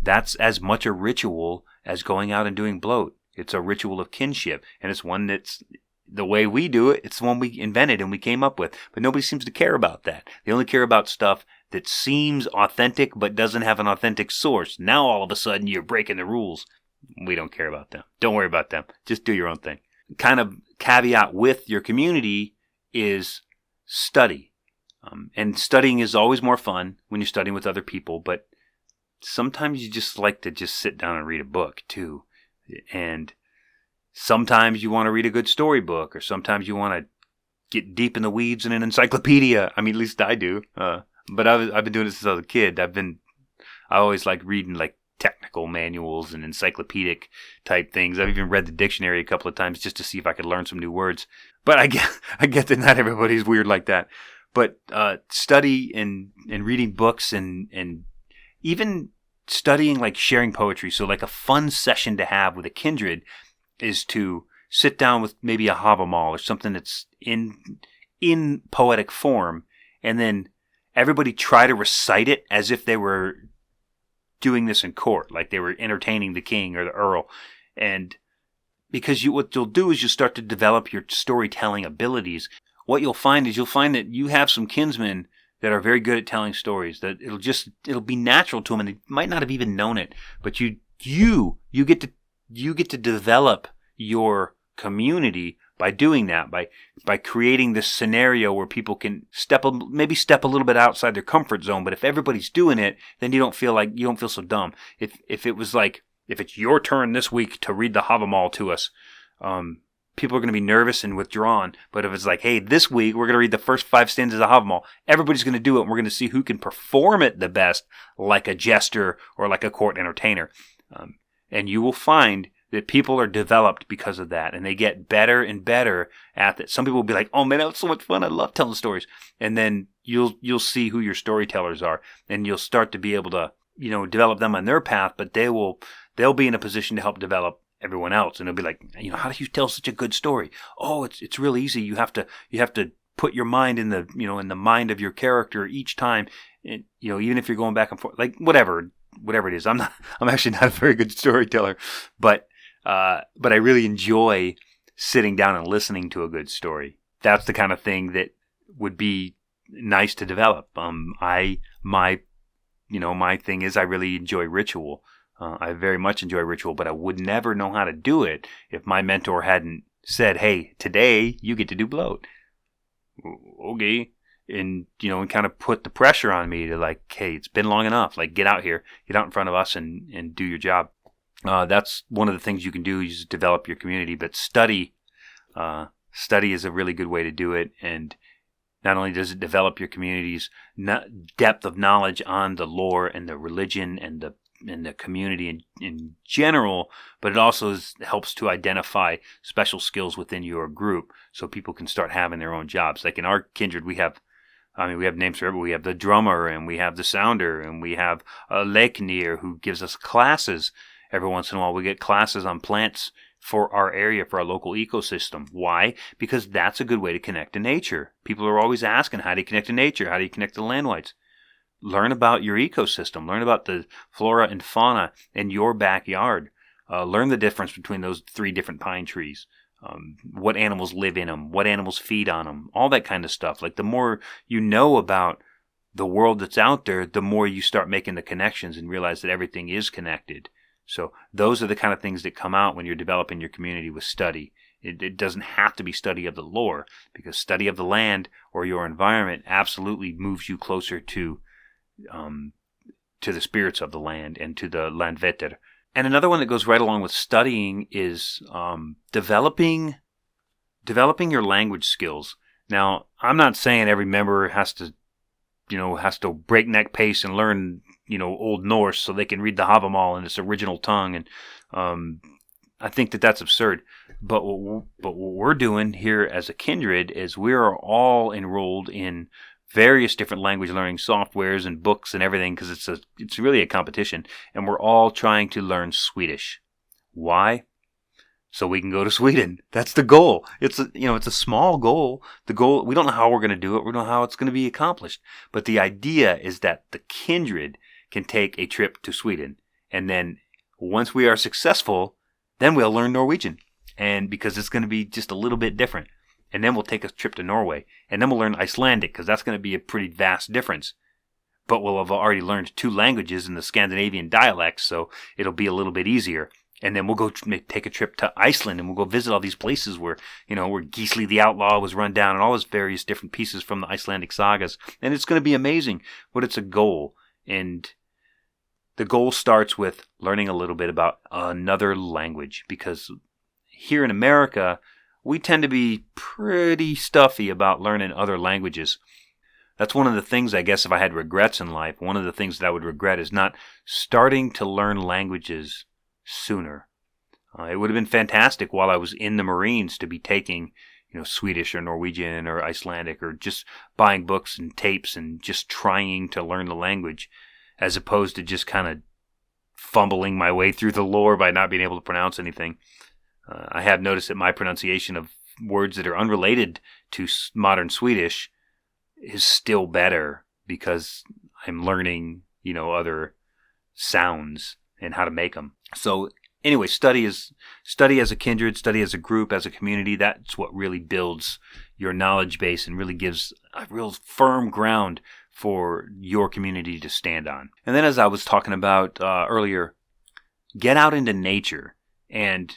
That's as much a ritual as going out and doing bloat. It's a ritual of kinship, and it's one that's the way we do it. It's the one we invented and we came up with, but nobody seems to care about that. They only care about stuff that seems authentic but doesn't have an authentic source. Now all of a sudden you're breaking the rules. We don't care about them. Don't worry about them. Just do your own thing. Kind of caveat with your community is study. And studying is always more fun when you're studying with other people, but sometimes you just like to just sit down and read a book too. And sometimes you want to read a good storybook, or sometimes you want to get deep in the weeds in an encyclopedia. At least I do. But I've been doing this since I was a kid. I always like reading technical manuals and encyclopedic type things. I've even read the dictionary a couple of times just to see if I could learn some new words. But I get that not everybody's weird like that. But study and reading books and even studying, sharing poetry. So a fun session to have with a kindred is to sit down with maybe a havamal or something that's in poetic form, and then everybody try to recite it as if they were doing this in court, like they were entertaining the king or the earl. And because what you'll do is you'll start to develop your storytelling abilities. What you'll find that you have some kinsmen that are very good at telling stories, that it'll be natural to them, and they might not have even known it, but you get to develop your community by doing that, by creating this scenario where people can step a little bit outside their comfort zone. But if everybody's doing it, then you don't feel so dumb. If it's your turn this week to read the Havamal to us, people are going to be nervous and withdrawn. But if it's hey, this week we're going to read the first 5 stanzas of Havamal, everybody's going to do it, and we're going to see who can perform it the best, like a jester or like a court entertainer. And you will find That people are developed because of that, and they get better and better at it. Some people will be like, "Oh man, that was so much fun! I love telling stories." And then you'll see who your storytellers are, and you'll start to be able to develop them on their path. But they'll be in a position to help develop everyone else, and they'll be like, "How do you tell such a good story?" "Oh, it's real easy. You have to put your mind in the in the mind of your character each time, and, even if you're going back and forth, like whatever it is." I'm actually not a very good storyteller, but I really enjoy sitting down and listening to a good story. That's the kind of thing that would be nice to develop. My thing is I really enjoy ritual. I very much enjoy ritual, but I would never know how to do it if my mentor hadn't said, "Hey, today you get to do bloat." Okay. And, and kind of put the pressure on me to like, "Hey, it's been long enough. Like, get out here, get out in front of us and do your job." That's one of the things you can do is develop your community, but study is a really good way to do it. And not only does it develop your community's depth of knowledge on the lore and the religion and the community in general, but it also helps to identify special skills within your group so people can start having their own jobs. Like in our kindred, we have names for everyone. We have the drummer, and we have the sounder, and we have a leknir who gives us classes. Every once in a while, we get classes on plants for our area, for our local ecosystem. Why? Because that's a good way to connect to nature. People are always asking, how do you connect to nature? How do you connect to the land whites? Learn about your ecosystem. Learn about the flora and fauna in your backyard. Learn the difference between those 3 different pine trees. What animals live in them. What animals feed on them. All that kind of stuff. Like the more you know about the world that's out there, the more you start making the connections and realize that everything is connected. So those are the kind of things that come out when you're developing your community with study. It doesn't have to be study of the lore, because study of the land or your environment absolutely moves you closer to the spirits of the land and to the landvetter. And another one that goes right along with studying is developing your language skills. Now, I'm not saying every member has to breakneck pace and learn Old Norse so they can read the Havamal in its original tongue, and I think that's absurd. But what we're doing here as a kindred is we are all enrolled in various different language learning softwares and books and everything, because it's really a competition, and we're all trying to learn Swedish. Why? So we can go to Sweden. That's the goal. It's a small goal. The goal, we don't know how we're going to do it. We don't know how it's going to be accomplished. But the idea is that the kindred can take a trip to Sweden, and then once we are successful, then we'll learn Norwegian, and because it's going to be just a little bit different. And then we'll take a trip to Norway, and then we'll learn Icelandic, because that's going to be a pretty vast difference. But we'll have already learned 2 languages in the Scandinavian dialects, so it'll be a little bit easier. And then we'll go take a trip to Iceland, and we'll go visit all these places where Gisli the Outlaw was run down, and all those various different pieces from the Icelandic sagas. And it's going to be amazing, but it's a goal. And the goal starts with learning a little bit about another language, because here in America, we tend to be pretty stuffy about learning other languages. That's one of the things, I guess, if I had regrets in life, one of the things that I would regret is not starting to learn languages sooner. It would have been fantastic while I was in the Marines to be taking, Swedish or Norwegian or Icelandic, or just buying books and tapes and just trying to learn the language, as opposed to just kind of fumbling my way through the lore by not being able to pronounce anything. I have noticed that my pronunciation of words that are unrelated to modern Swedish is still better, because I'm learning, other sounds and how to make them. So anyway, study as a kindred, study as a group, as a community. That's what really builds your knowledge base and really gives a real firm ground for your community to stand on. And then, as I was talking about earlier, get out into nature, and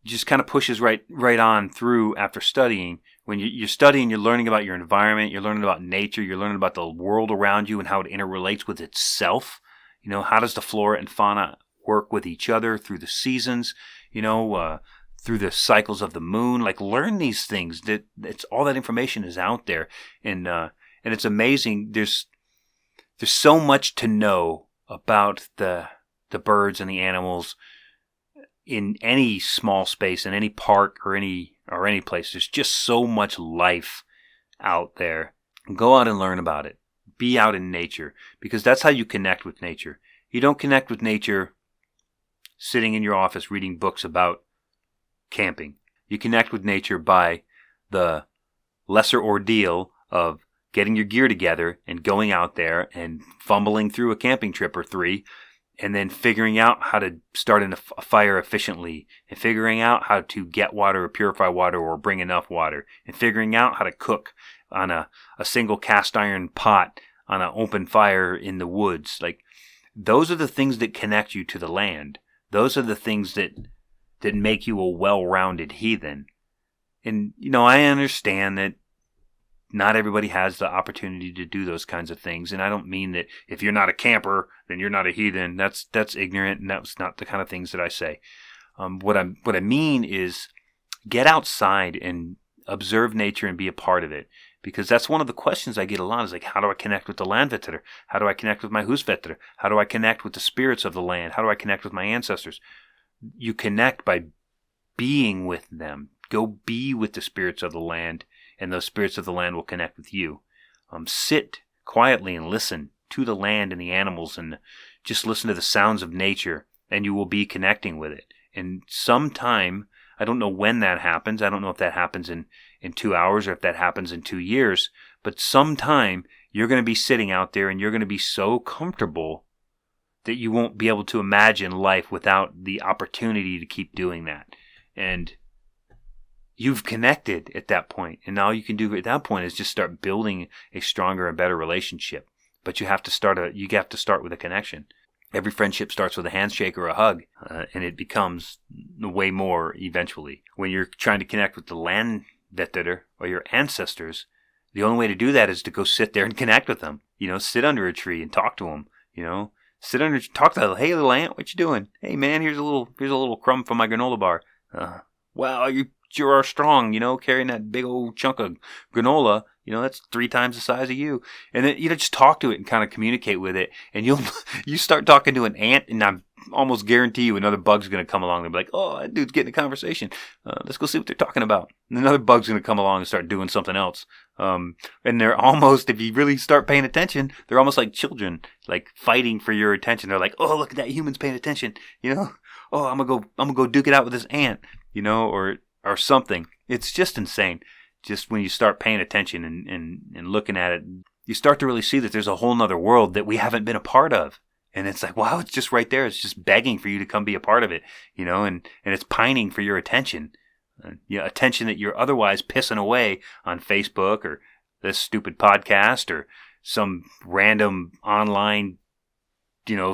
just kind of pushes right on through after studying. When you're studying, you're learning about your environment, you're learning about nature, you're learning about the world around you and how it interrelates with itself. How does the flora and fauna work with each other through the seasons, through the cycles of the moon. Like, learn these things. It's all that information is out there, and it's amazing. There's so much to know about the birds and the animals. in any small space, in any park or any place. There's just so much life out there. Go out and learn about it. Be out in nature, because that's how you connect with nature. You don't connect with nature sitting in your office reading books about camping. You connect with nature by the lesser ordeal of getting your gear together and going out there and fumbling through a camping trip or 3, and then figuring out how to start a fire efficiently, and figuring out how to get water or purify water or bring enough water, and figuring out how to cook on a single cast iron pot on an open fire in the woods. Like, those are the things that connect you to the land. Those are the things that make you a well-rounded heathen. And, I understand that not everybody has the opportunity to do those kinds of things. And I don't mean that if you're not a camper, then you're not a heathen. That's ignorant, and that's not the kind of things that I say. What I mean is, get outside and observe nature and be a part of it. Because that's one of the questions I get a lot, is like, how do I connect with the landvetter? How do I connect with my husvetter? How do I connect with the spirits of the land? How do I connect with my ancestors? You connect by being with them. Go be with the spirits of the land, and those spirits of the land will connect with you. Sit quietly and listen to the land and the animals, and just listen to the sounds of nature, and you will be connecting with it. And sometime, I don't know when that happens. I don't know if that happens in 2 hours or if that happens in 2 years. But sometime you're going to be sitting out there and you're going to be so comfortable that you won't be able to imagine life without the opportunity to keep doing that. And you've connected at that point. And all you can do at that point is just start building a stronger and better relationship. But you have to start with a connection. Every friendship starts with a handshake or a hug, and it becomes way more eventually. When you're trying to connect with the landvetter or your ancestors, the only way to do that is to go sit there and connect with them. Sit under a tree and talk to them. Talk to them. Hey, little ant, what you doing? Hey, man, here's a little crumb from my granola bar. Wow, you sure are strong. Carrying that big old chunk of granola. That's 3 times the size of you. And then, just talk to it and kind of communicate with it. And you start talking to an ant, and I almost guarantee you another bug's going to come along and be like, oh, that dude's getting a conversation. Let's go see what they're talking about. And another bug's going to come along and start doing something else. And they're almost, if you really start paying attention, they're almost like children, like fighting for your attention. They're like, oh, look at that human's paying attention. Oh, I'm going to go duke it out with this ant, or something. It's just insane. Just when you start paying attention and looking at it, you start to really see that there's a whole nother world that we haven't been a part of. And it's like, wow, it's just right there. It's just begging for you to come be a part of it, and it's pining for your attention. Attention that you're otherwise pissing away on Facebook or this stupid podcast or some random online,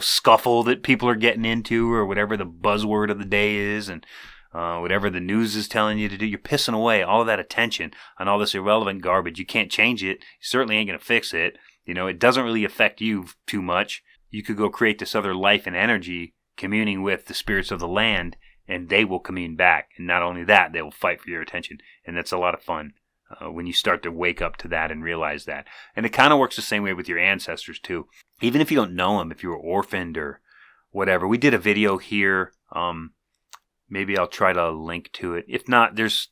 scuffle that people are getting into, or whatever the buzzword of the day is, and whatever the news is telling you to do. You're pissing away all of that attention on all this irrelevant garbage. You can't change it. You certainly ain't going to fix it. It doesn't really affect you too much. You could go create this other life and energy communing with the spirits of the land, and they will commune back. And not only that, they will fight for your attention. And that's a lot of fun when you start to wake up to that and realize that. And it kind of works the same way with your ancestors too. Even if you don't know them, if you were orphaned or whatever. We did a video here. Maybe I'll try to link to it. If not, there's,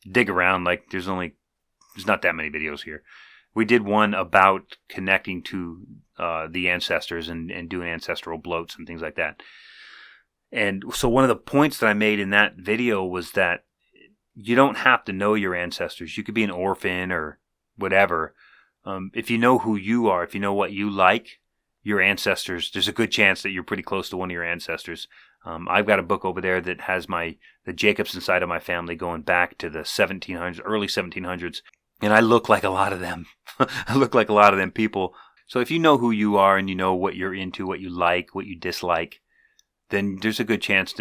dig around. Like, there's not that many videos here. We did one about connecting to the ancestors and doing ancestral bloats and things like that. And so one of the points that I made in that video was that you don't have to know your ancestors. You could be an orphan or whatever. If you know who you are, if you know what you like, your ancestors, there's a good chance that you're pretty close to one of your ancestors. I've got a book over there that has the Jacobs inside of my family going back to the 1700s, early 1700s. And I look like a lot of them. I look like a lot of them people. So if you know who you are and you know what you're into, what you like, what you dislike, then there's a good chance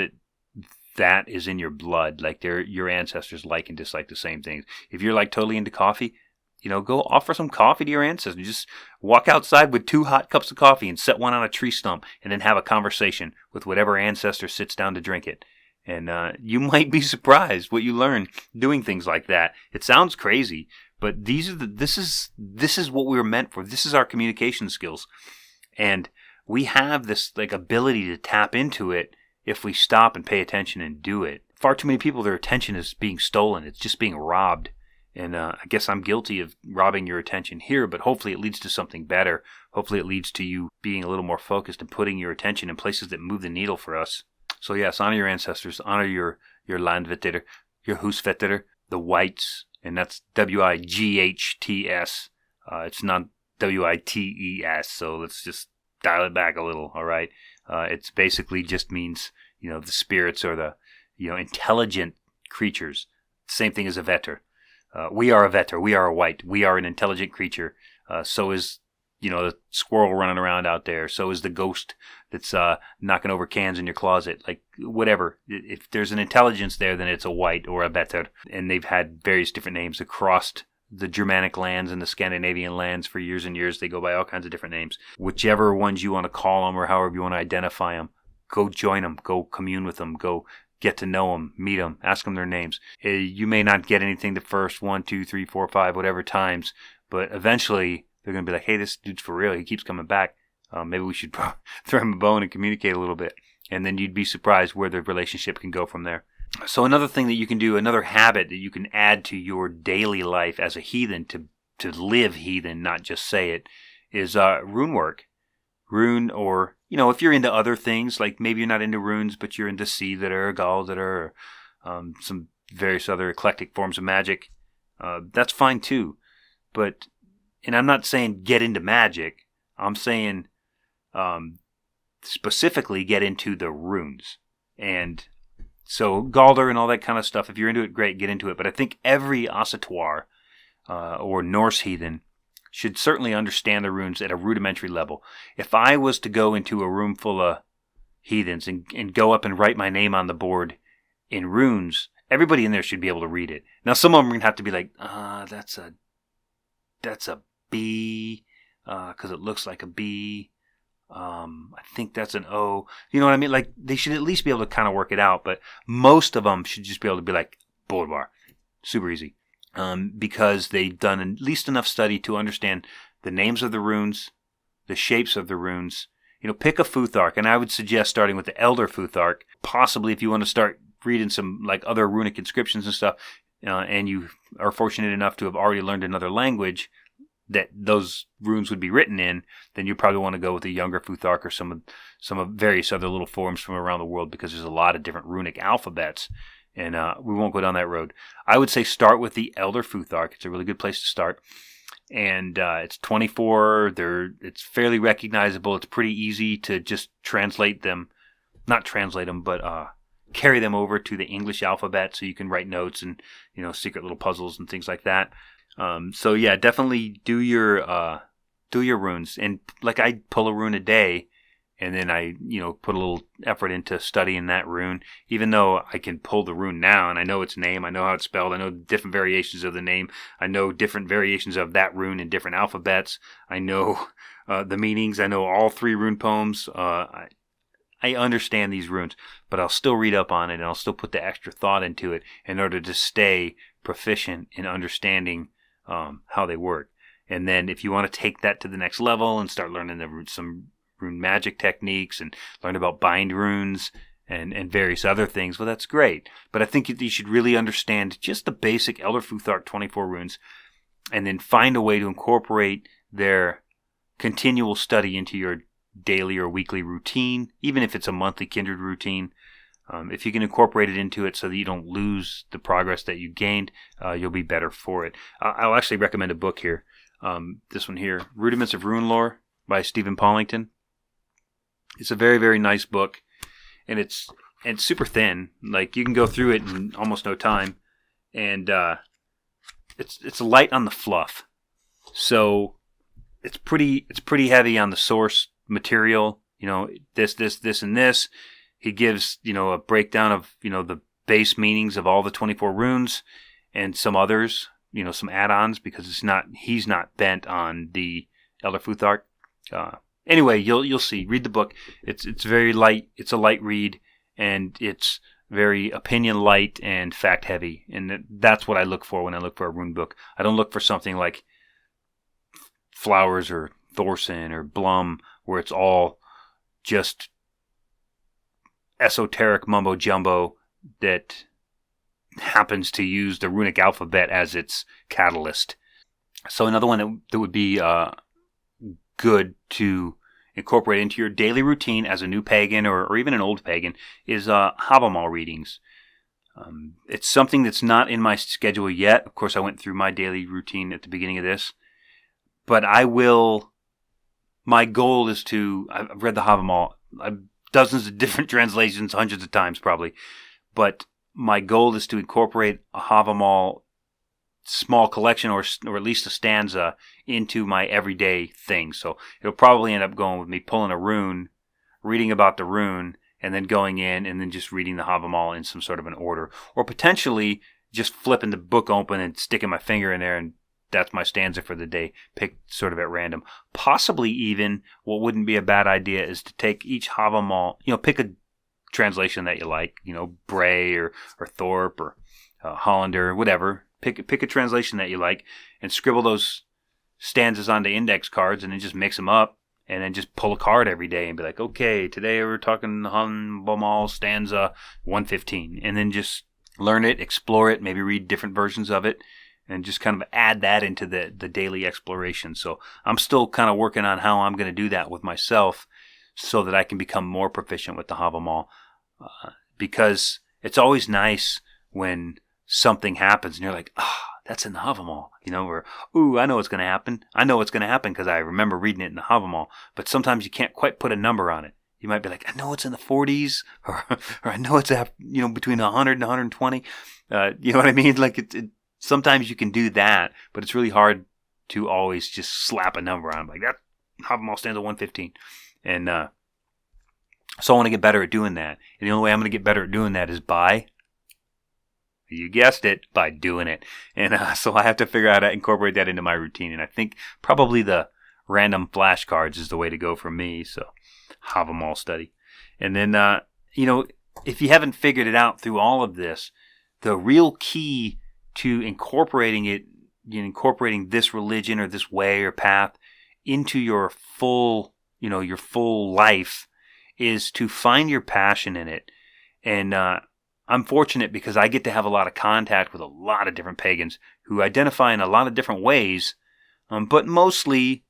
that is in your blood. Like your ancestors like and dislike the same things. If you're like totally into coffee, go offer some coffee to your ancestors. Just walk outside with 2 hot cups of coffee and set one on a tree stump and then have a conversation with whatever ancestor sits down to drink it. And you might be surprised what you learn doing things like that. It sounds crazy, but this is what we were meant for. This is our communication skills. And we have this ability to tap into it if we stop and pay attention and do it. Far too many people, their attention is being stolen. It's just being robbed. And I guess I'm guilty of robbing your attention here, but hopefully it leads to something better. Hopefully it leads to you being a little more focused and putting your attention in places that move the needle for us. So yes, honor your ancestors, honor your landvätter, your husvätter, the whites, and that's Wights. It's not Wites, so let's just dial it back a little, all right? It's basically just means, the spirits or the, intelligent creatures. Same thing as a vetter. We are a vetter. We are a white. We are an intelligent creature. So is, the squirrel running around out there. So is the ghost that's knocking over cans in your closet. Like, whatever. If there's an intelligence there, then it's a white or a vetter. And they've had various different names across the Germanic lands and the Scandinavian lands for years and years. They go by all kinds of different names. Whichever ones you want to call them or however you want to identify them, go join them. Go commune with them. Go get to know them, meet them, ask them their names. You may not get anything the first 1, 2, 3, 4, 5, whatever times, but eventually they're going to be like, hey, this dude's for real. He keeps coming back. Maybe we should throw him a bone and communicate a little bit. And then you'd be surprised where the relationship can go from there. So another thing that you can do, another habit that you can add to your daily life as a heathen, to live heathen, not just say it, is rune work. Rune, or, if you're into other things, like maybe you're not into runes, but you're into Seedlitter or Galllitter or some various other eclectic forms of magic, that's fine too. And I'm not saying get into magic. I'm saying specifically get into the runes. And so Galllitter and all that kind of stuff, if you're into it, great, get into it. But I think every Asatru or Norse heathen should certainly understand the runes at a rudimentary level. If I was to go into a room full of heathens and go up and write my name on the board in runes, everybody in there should be able to read it. Now, some of them are going to have to be like, that's a B, because it looks like a B. I think that's an O. You know what I mean? Like, they should at least be able to kind of work it out, but most of them should just be able to be like, Bolvar. Super easy. Because they've done at least enough study to understand the names of the runes, the shapes of the runes. Pick a Futhark, and I would suggest starting with the Elder Futhark. Possibly, if you want to start reading some like other runic inscriptions and stuff, and you are fortunate enough to have already learned another language that those runes would be written in, then you probably want to go with the younger Futhark or some of various other little forms from around the world, because there's a lot of different runic alphabets. And we won't go down that road. I would say start with the Elder Futhark. It's a really good place to start. And it's 24. It's fairly recognizable. It's pretty easy to just translate them. Not translate them, but carry them over to the English alphabet so you can write notes and, secret little puzzles and things like that. So yeah, definitely do your runes. And like, I pull a rune a day. And then I, put a little effort into studying that rune, even though I can pull the rune now and I know its name, I know how it's spelled, I know different variations of the name, I know different variations of that rune in different alphabets, I know the meanings, I know all 3 rune poems, I understand these runes, but I'll still read up on it and I'll still put the extra thought into it in order to stay proficient in understanding how they work. And then if you want to take that to the next level and start learning some rune magic techniques and learn about bind runes and various other things, well, that's great. But I think you should really understand just the basic Elder Futhark 24 runes, and then find a way to incorporate their continual study into your daily or weekly routine, even if it's a monthly kindred routine. If you can incorporate it into it so that you don't lose the progress that you gained, you'll be better for it. I'll actually recommend a book here. This one here, Rudiments of Rune Lore by Stephen Pollington. It's a very, very nice book, and it's super thin. Like, you can go through it in almost no time, and it's light on the fluff. So it's pretty heavy on the source material. This, and this. He gives a breakdown of the base meanings of all the 24 runes and some others. Some add-ons, because he's not bent on the Elder Futhark. Anyway, you'll see. Read the book. It's very light. It's a light read, and it's very opinion light and fact heavy. And that's what I look for when I look for a rune book. I don't look for something like Flowers or Thorson or Blum, where it's all just esoteric mumbo jumbo that happens to use the runic alphabet as its catalyst. So another one that would be good to incorporate into your daily routine as a new pagan or even an old pagan is Havamal readings. It's something that's not in my schedule yet. Of course, I went through my daily routine at the beginning of this. But my goal is I've read the Havamal, dozens of different translations, hundreds of times probably. But my goal is to incorporate a Havamal small collection or at least a stanza into my everyday thing. So it'll probably end up going with me pulling a rune, reading about the rune, and then going in and then just reading the Havamal in some sort of an order. Or potentially just flipping the book open and sticking my finger in there, and that's my stanza for the day, picked sort of at random. Possibly even what wouldn't be a bad idea is to take each Havamal, pick a translation that you like, Bray or Thorpe or Hollander, whatever. Pick a translation that you like and scribble those stanzas onto index cards and then just mix them up and then just pull a card every day and be like, okay, today we're talking Havamal stanza 115, and then just learn it, explore it, maybe read different versions of it, and just kind of add that into the daily exploration. So I'm still kind of working on how I'm going to do that with myself so that I can become more proficient with the Havamal, because it's always nice when something happens and you're like, that's in the Havamal, or, ooh, I know what's going to happen. I know what's going to happen because I remember reading it in the Havamal. But sometimes you can't quite put a number on it. You might be like, I know it's in the 40s, or I know it's between 100 and 120. You know what I mean? Like sometimes you can do that, but it's really hard to always just slap a number on it. Like that Havamal stanza 115. And so I want to get better at doing that. And the only way I'm going to get better at doing that is by, you guessed it, by doing it. And so I have to figure out how to incorporate that into my routine. And I think probably the random flashcards is the way to go for me. So Havamal study. And then, if you haven't figured it out through all of this, the real key to incorporating this religion or this way or path into your full life is to find your passion in it. And I'm fortunate because I get to have a lot of contact with a lot of different pagans who identify in a lot of different ways, but mostly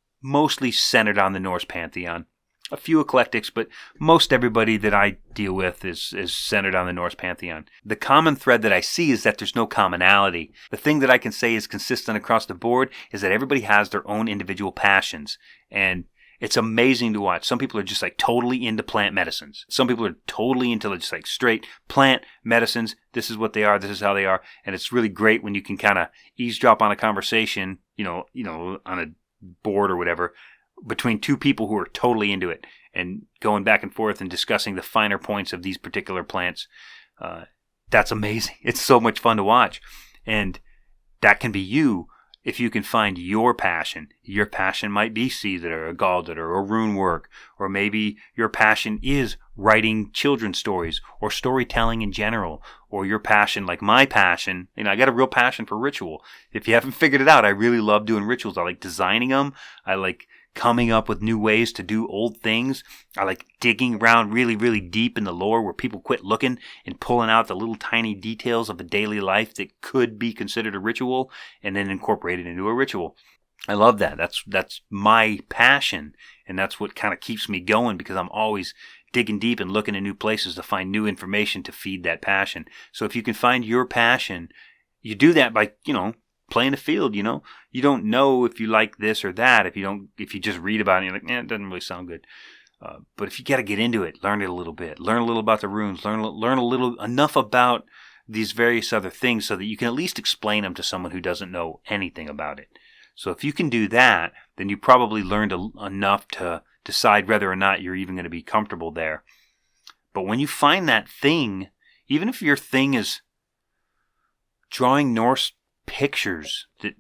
centered on the Norse pantheon. A few eclectics, but most everybody that I deal with is centered on the Norse pantheon. The common thread that I see is that there's no commonality. The thing that I can say is consistent across the board is that everybody has their own individual passions, and it's amazing to watch. Some people are just like totally into plant medicines. Some people are totally into just like straight plant medicines. This is what they are. This is how they are. And it's really great when you can kind of eavesdrop on a conversation, on a board or whatever, between two people who are totally into it and going back and forth and discussing the finer points of these particular plants. That's amazing. It's so much fun to watch. And that can be you. If you can find your passion might be Caesar or Galdar or rune work, or maybe your passion is writing children's stories or storytelling in general, or your passion, like my passion, I got a real passion for ritual. If you haven't figured it out, I really love doing rituals. I like designing them. I like coming up with new ways to do old things. I like digging around really, really deep in the lore where people quit looking and pulling out the little tiny details of a daily life that could be considered a ritual and then incorporate it into a ritual. I love that. That's my passion, and that's what kind of keeps me going, because I'm always digging deep and looking in new places to find new information to feed that passion. So if you can find your passion, you do that by, playing the field. You don't know if you like this or that if you just read about it and you're like, it doesn't really sound good. But if you got to get into it, learn it a little bit, learn a little about the runes, learn enough about these various other things so that you can at least explain them to someone who doesn't know anything about it. So if you can do that, then you probably learned enough to decide whether or not you're even going to be comfortable there. But when you find that thing, even if your thing is drawing Norse pictures that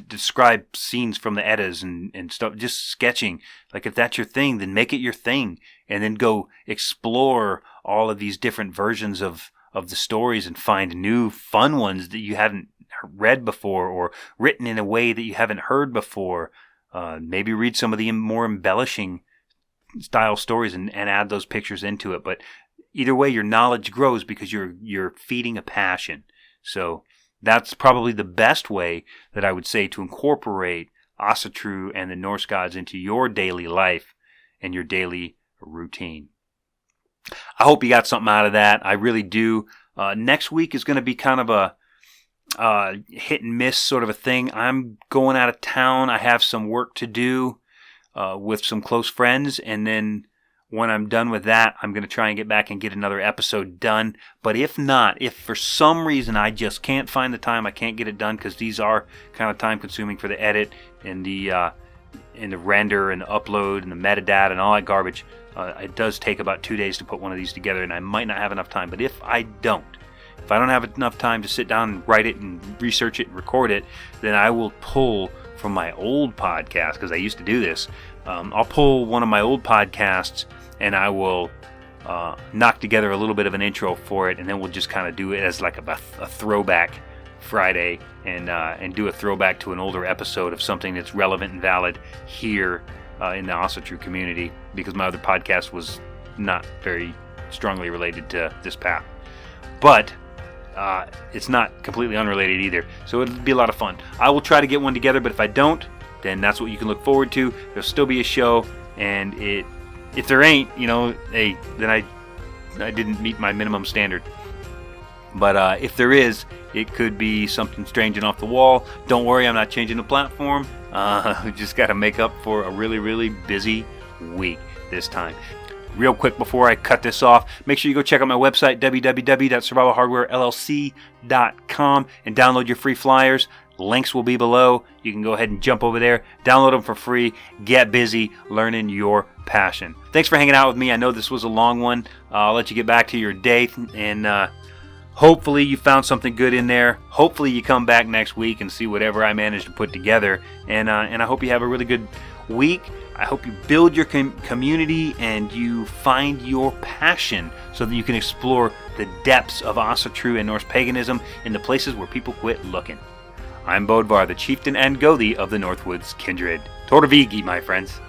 describe scenes from the Eddas and stuff, just sketching, like if that's your thing, then make it your thing, and then go explore all of these different versions of the stories and find new fun ones that you haven't read before or written in a way that you haven't heard before. Maybe read some of the more embellishing style stories and add those pictures into it. But either way, your knowledge grows because you're feeding a passion. So that's probably the best way that I would say to incorporate Asatru and the Norse gods into your daily life and your daily routine. I hope you got something out of that. I really do. Next week is going to be kind of a hit and miss sort of a thing. I'm going out of town. I have some work to do with some close friends, and then when I'm done with that, I'm going to try and get back and get another episode done. But if not, if for some reason I just can't find the time, I can't get it done, because these are kind of time consuming for the edit and the render and the upload and the metadata and all that garbage. It does take about 2 days to put one of these together, and I might not have enough time. But if I don't have enough time to sit down and write it and research it and record it, then I will pull from my old podcast, because I used to do this. I'll pull one of my old podcasts and I will knock together a little bit of an intro for it, and then we'll just kind of do it as like a throwback Friday and do a throwback to an older episode of something that's relevant and valid here in the Asatru community, because my other podcast was not very strongly related to this path. But it's not completely unrelated either, so it'll be a lot of fun. I will try to get one together, but if I don't, then that's what you can look forward to. There'll still be a show, and if there ain't, hey, then I didn't meet my minimum standard. But if there is, it could be something strange and off the wall. Don't worry, I'm not changing the platform. We just got to make up for a really, really busy week this time. Real quick before I cut this off, make sure you go check out my website, www.survivalhardwarellc.com, and download your free flyers. Links will be below. You can go ahead and jump over there, download them for free, get busy learning your passion. Thanks for hanging out with me. I know this was a long one. I'll let you get back to your day, and hopefully you found something good in there. Hopefully you come back next week and see whatever I managed to put together, and I hope you have a really good week. I hope you build your community and you find your passion so that you can explore the depths of Asatru and Norse paganism in the places where people quit looking. I'm Bodvar, the chieftain and Gothi of the Northwoods Kindred. Þórr, viki, my friends.